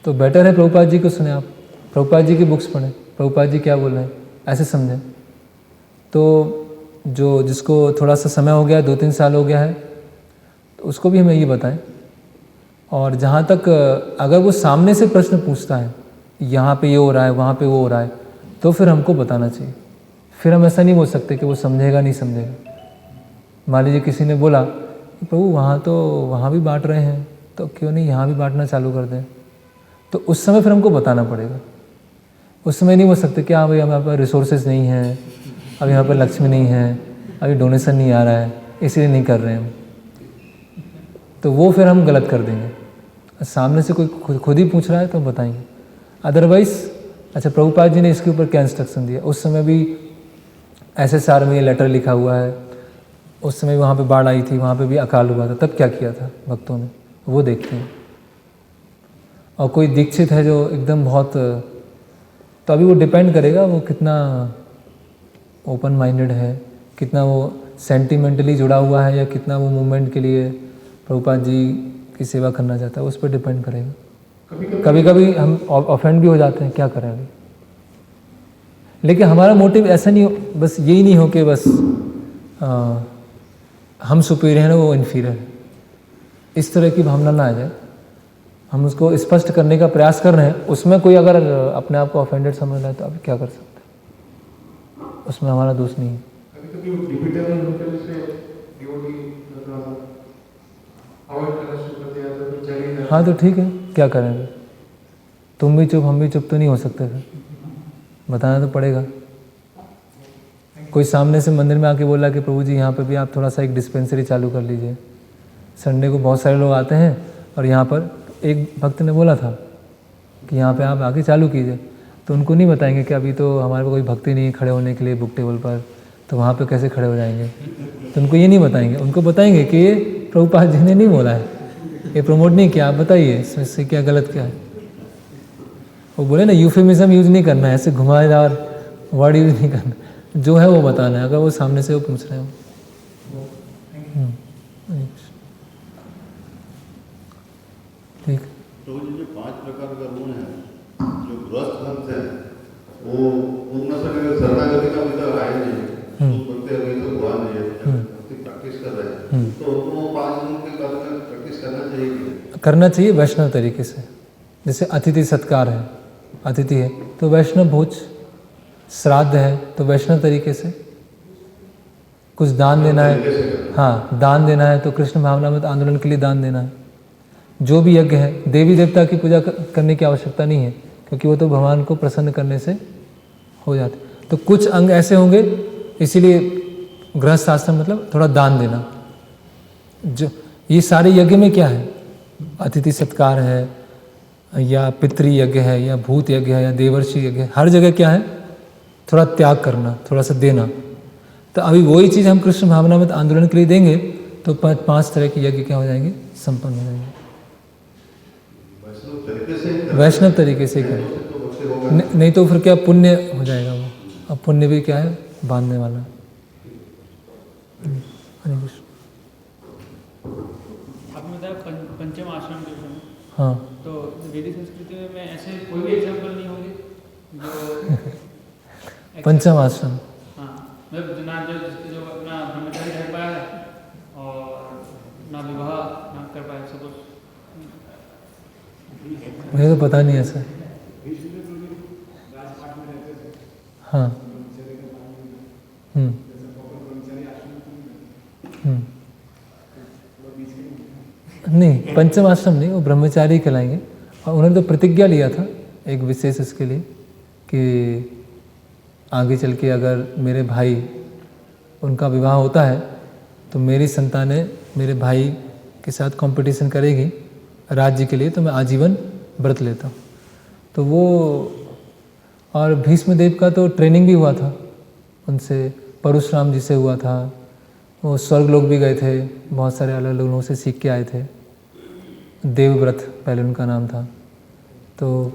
तो बेटर है प्रभुपाद जी को सुने आप, प्रभुपाद जी की बुक्स पढ़ें, प्रभुपाद जी क्या बोल रहे हैं ऐसे समझें। तो जो जिसको थोड़ा सा समय हो गया, 2-3 साल हो गया है, तो उसको भी हमें ये बताएं। और जहाँ तक अगर वो सामने से प्रश्न पूछता है, यहाँ पे ये हो रहा है, वहाँ पे वो हो रहा है, तो फिर हमको बताना चाहिए। फिर हम ऐसा नहीं बोल सकते कि वो समझेगा नहीं समझेगा। मान लीजिए किसी ने बोला प्रभु वहाँ तो वहाँ भी बांट रहे हैं, तो क्यों नहीं यहाँ भी बांटना चालू कर दें, तो उस समय फिर हमको बताना पड़ेगा। उस समय नहीं बोल सकते कि हाँ भाई हमारे पास रिसोर्सेज नहीं हैं, अभी यहाँ पर लक्ष्मी नहीं है, अभी डोनेशन नहीं आ रहा है, इसीलिए नहीं कर रहे हैं हम, तो वो फिर हम गलत कर देंगे। सामने से कोई खुद ही पूछ रहा है तो हम बताएंगे। अदरवाइज़ अच्छा प्रभुपाद जी ने इसके ऊपर क्या इंस्ट्रक्शन दिया, उस समय भी SSR में ये लेटर लिखा हुआ है, उस समय वहाँ पे बाढ़ आई थी, वहाँ पे भी अकाल हुआ था, तब क्या किया था भक्तों ने, वो देखते हैं। और कोई दीक्षित है जो एकदम बहुत, तो अभी वो डिपेंड करेगा वो कितना ओपन माइंडेड है, कितना वो सेंटिमेंटली जुड़ा हुआ है, या कितना वो मूवमेंट के लिए प्रभुपाद जी की सेवा करना चाहता है, उस पर डिपेंड करेगा। कभी कभी हम ऑफेंड भी हो जाते हैं, क्या करें अभी। लेकिन हमारा मोटिव ऐसा नहीं हो, बस यही नहीं हो कि बस हम सुपीरियर हैं वो इन्फीरियर है, इस तरह की भावना ना आ जाए। हम उसको स्पष्ट करने का प्रयास कर रहे हैं, उसमें कोई अगर अपने आप को ऑफेंडेड समझ रहा है तो अभी क्या कर सकते हैं, उसमें हमारा दोष नहीं है। हाँ तो ठीक है, क्या करेंगे, तुम भी चुप हम भी चुप तो नहीं हो सकते, फिर बताना तो पड़ेगा। कोई सामने से मंदिर में आके बोला कि प्रभु जी यहाँ पे भी आप थोड़ा सा एक डिस्पेंसरी चालू कर लीजिए, संडे को बहुत सारे लोग आते हैं, और यहाँ पर एक भक्त ने बोला था कि यहाँ पे आप आके चालू कीजिए, तो उनको नहीं बताएंगे कि अभी तो हमारे को कोई भक्ति नहीं है खड़े होने के लिए बुक टेबल पर, तो वहाँ पे कैसे खड़े हो जाएंगे। तो उनको ये नहीं बताएंगे, उनको बताएंगे कि ये प्रभुपाद जी ने नहीं बोला है, ये प्रमोट नहीं किया, आप बताइए इसमें क्या गलत क्या है। वो बोले ना यूफेमिज्म यूज नहीं करना है, ऐसे घुमाएदार वर्ड यूज नहीं करना, जो है वो बताना है, अगर वो सामने से वो पूछ रहे हो। ठीक। तो ये जो 5 प्रकार का ऋण है, जो ग्रस्त भक्त है, वो पूर्ण समय शरणागति का विचार आए नहीं, तो भक्ति अभी तो हुआ नहीं है, भक्ति प्रैक्टिस कर रहे हैं, तो वो 5 ऋण के बारे में प्रैक्टिस करना चाहिए। करना चाहिए वैष्णव तरीके से, जैसे अतिथि सत्कार है, अतिथि है तो वैष्णव भोज, श्राद्ध है तो वैष्णव तरीके से, कुछ दान देना है, हाँ दान देना है तो कृष्ण भावनामृत आंदोलन के लिए दान देना है। जो भी यज्ञ है, देवी देवता की पूजा करने की आवश्यकता नहीं है, क्योंकि वो तो भगवान को प्रसन्न करने से हो जाते। तो कुछ अंग ऐसे होंगे, इसीलिए गृहस्थ आश्रम मतलब थोड़ा दान देना। जो ये सारे यज्ञ में क्या है, अतिथि सत्कार है या पितृ यज्ञ है या भूत यज्ञ है या देवर्षि यज्ञ है, हर जगह क्या है, थोड़ा त्याग करना, थोड़ा सा देना। तो अभी वही चीज़ हम कृष्ण भावनामृत आंदोलन के लिए देंगे तो 5 तरह के यज्ञ क्या हो जाएंगे, संपन्न हो जाएंगे। वैष्णव तरीके से करें, नहीं तो फिर क्या पुण्य हो जाएगा वो, अब पुण्य भी क्या है, बांधने वाला। हरे कृष्ण। आपने बताया पंचम आश्रम के विषय में, हाँ तो वैदिक संस्कृति में ऐसे कोई भी एग्जाम्पल नहीं होंगे जो पंचम आश्रम, हाँ मतलब ना जो अपना ब्रह्मचारी रह पाया है और ना विवाह ना कर पाया, सपोज मुझे तो पता नहीं ऐसा। हाँ नहीं, पंचम आश्रम नहीं, वो ब्रह्मचारी कहलाएंगे। और उन्होंने तो प्रतिज्ञा लिया था एक विशेष इसके लिए कि आगे चल के अगर मेरे भाई उनका विवाह होता है तो मेरी संतानें मेरे भाई के साथ कंपटीशन करेगी राज्य के लिए, तो मैं आजीवन व्रत लेता हूँ। तो वो, और भीष्म देव का तो ट्रेनिंग भी हुआ था उनसे, परशुराम जी से हुआ था, वो स्वर्ग लोग भी गए थे, बहुत सारे अलग अलग लोगों से सीख के आए थे। देवव्रत पहले उनका नाम था, तो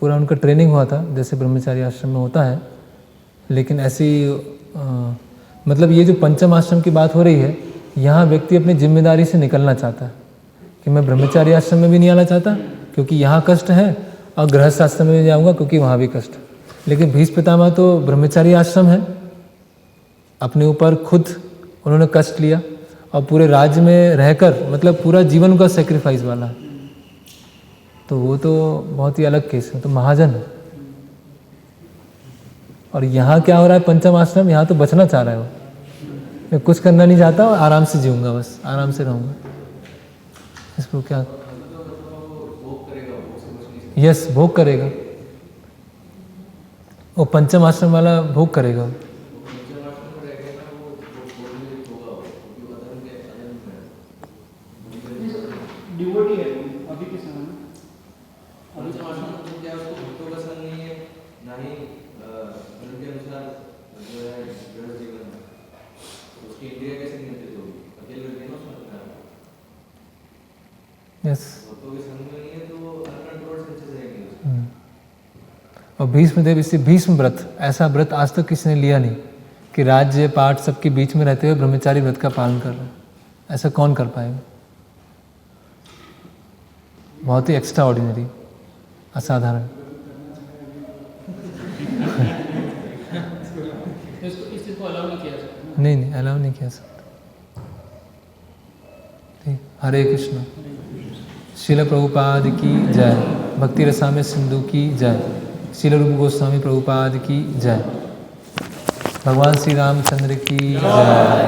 पूरा उनका ट्रेनिंग हुआ था जैसे ब्रह्मचारी आश्रम में होता है। लेकिन ऐसी मतलब ये जो पंचम आश्रम की बात हो रही है, यहाँ व्यक्ति अपनी जिम्मेदारी से निकलना चाहता है कि मैं ब्रह्मचारी आश्रम में भी नहीं आना चाहता क्योंकि यहाँ कष्ट है, और गृहस्थ आश्रम में भी जाऊँगा क्योंकि वहाँ भी कष्ट है। लेकिन भीष्म पितामह तो ब्रह्मचारी आश्रम है, अपने ऊपर खुद उन्होंने कष्ट लिया और पूरे राज्य में रहकर मतलब पूरा जीवन का सेक्रीफाइस वाला है, तो वो तो बहुत ही अलग केस है, तो महाजन है। और यहाँ क्या हो रहा है, पंचम आश्रम, यहाँ तो बचना चाह रहा है वो, मैं कुछ करना नहीं चाहता और आराम से जीऊँगा, बस आराम से रहूँगा। इसको क्या, यस भोग करेगा वो, पंचम आश्रम वाला भोग करेगा। डिवोटी है अभी के समय में, अभी जो आश्रम में क्या उसको भक्तों का संग नहीं है, ना ही उनके अनुसार जो है गृहस्थ जीवन में उसकी इंद्रिया कैसे नियंत्रित होगी, अकेले व्यक्ति ना उसमें लगता है। यस, भक्तों के संग में नहीं है तो वो अनकंट्रोल्ड से अच्छे से रहेंगे। और भीष्म देव, इससे भीष्म व्रत, ऐसा व्रत आज तक किसी ने लिया नहीं कि राज्य पाठ सबके बीच में रहते हुए ब्रह्मचारी व्रत का पालन कर रहे हैं, ऐसा कौन कर पाएगा। बहुत ही एक्स्ट्रा ऑर्डिनरी, असाधारण। इस चीज़ को अलाउ नहीं किया जा सकता। नहीं, अलाउ नहीं किया सकता। ठीक, हरे कृष्ण। श्रील प्रभुपाद की जय। भक्ति रसामृत सिंधु की जय। श्रील रूप गोस्वामी प्रभुपाद की जय। भगवान श्री रामचंद्र की जय।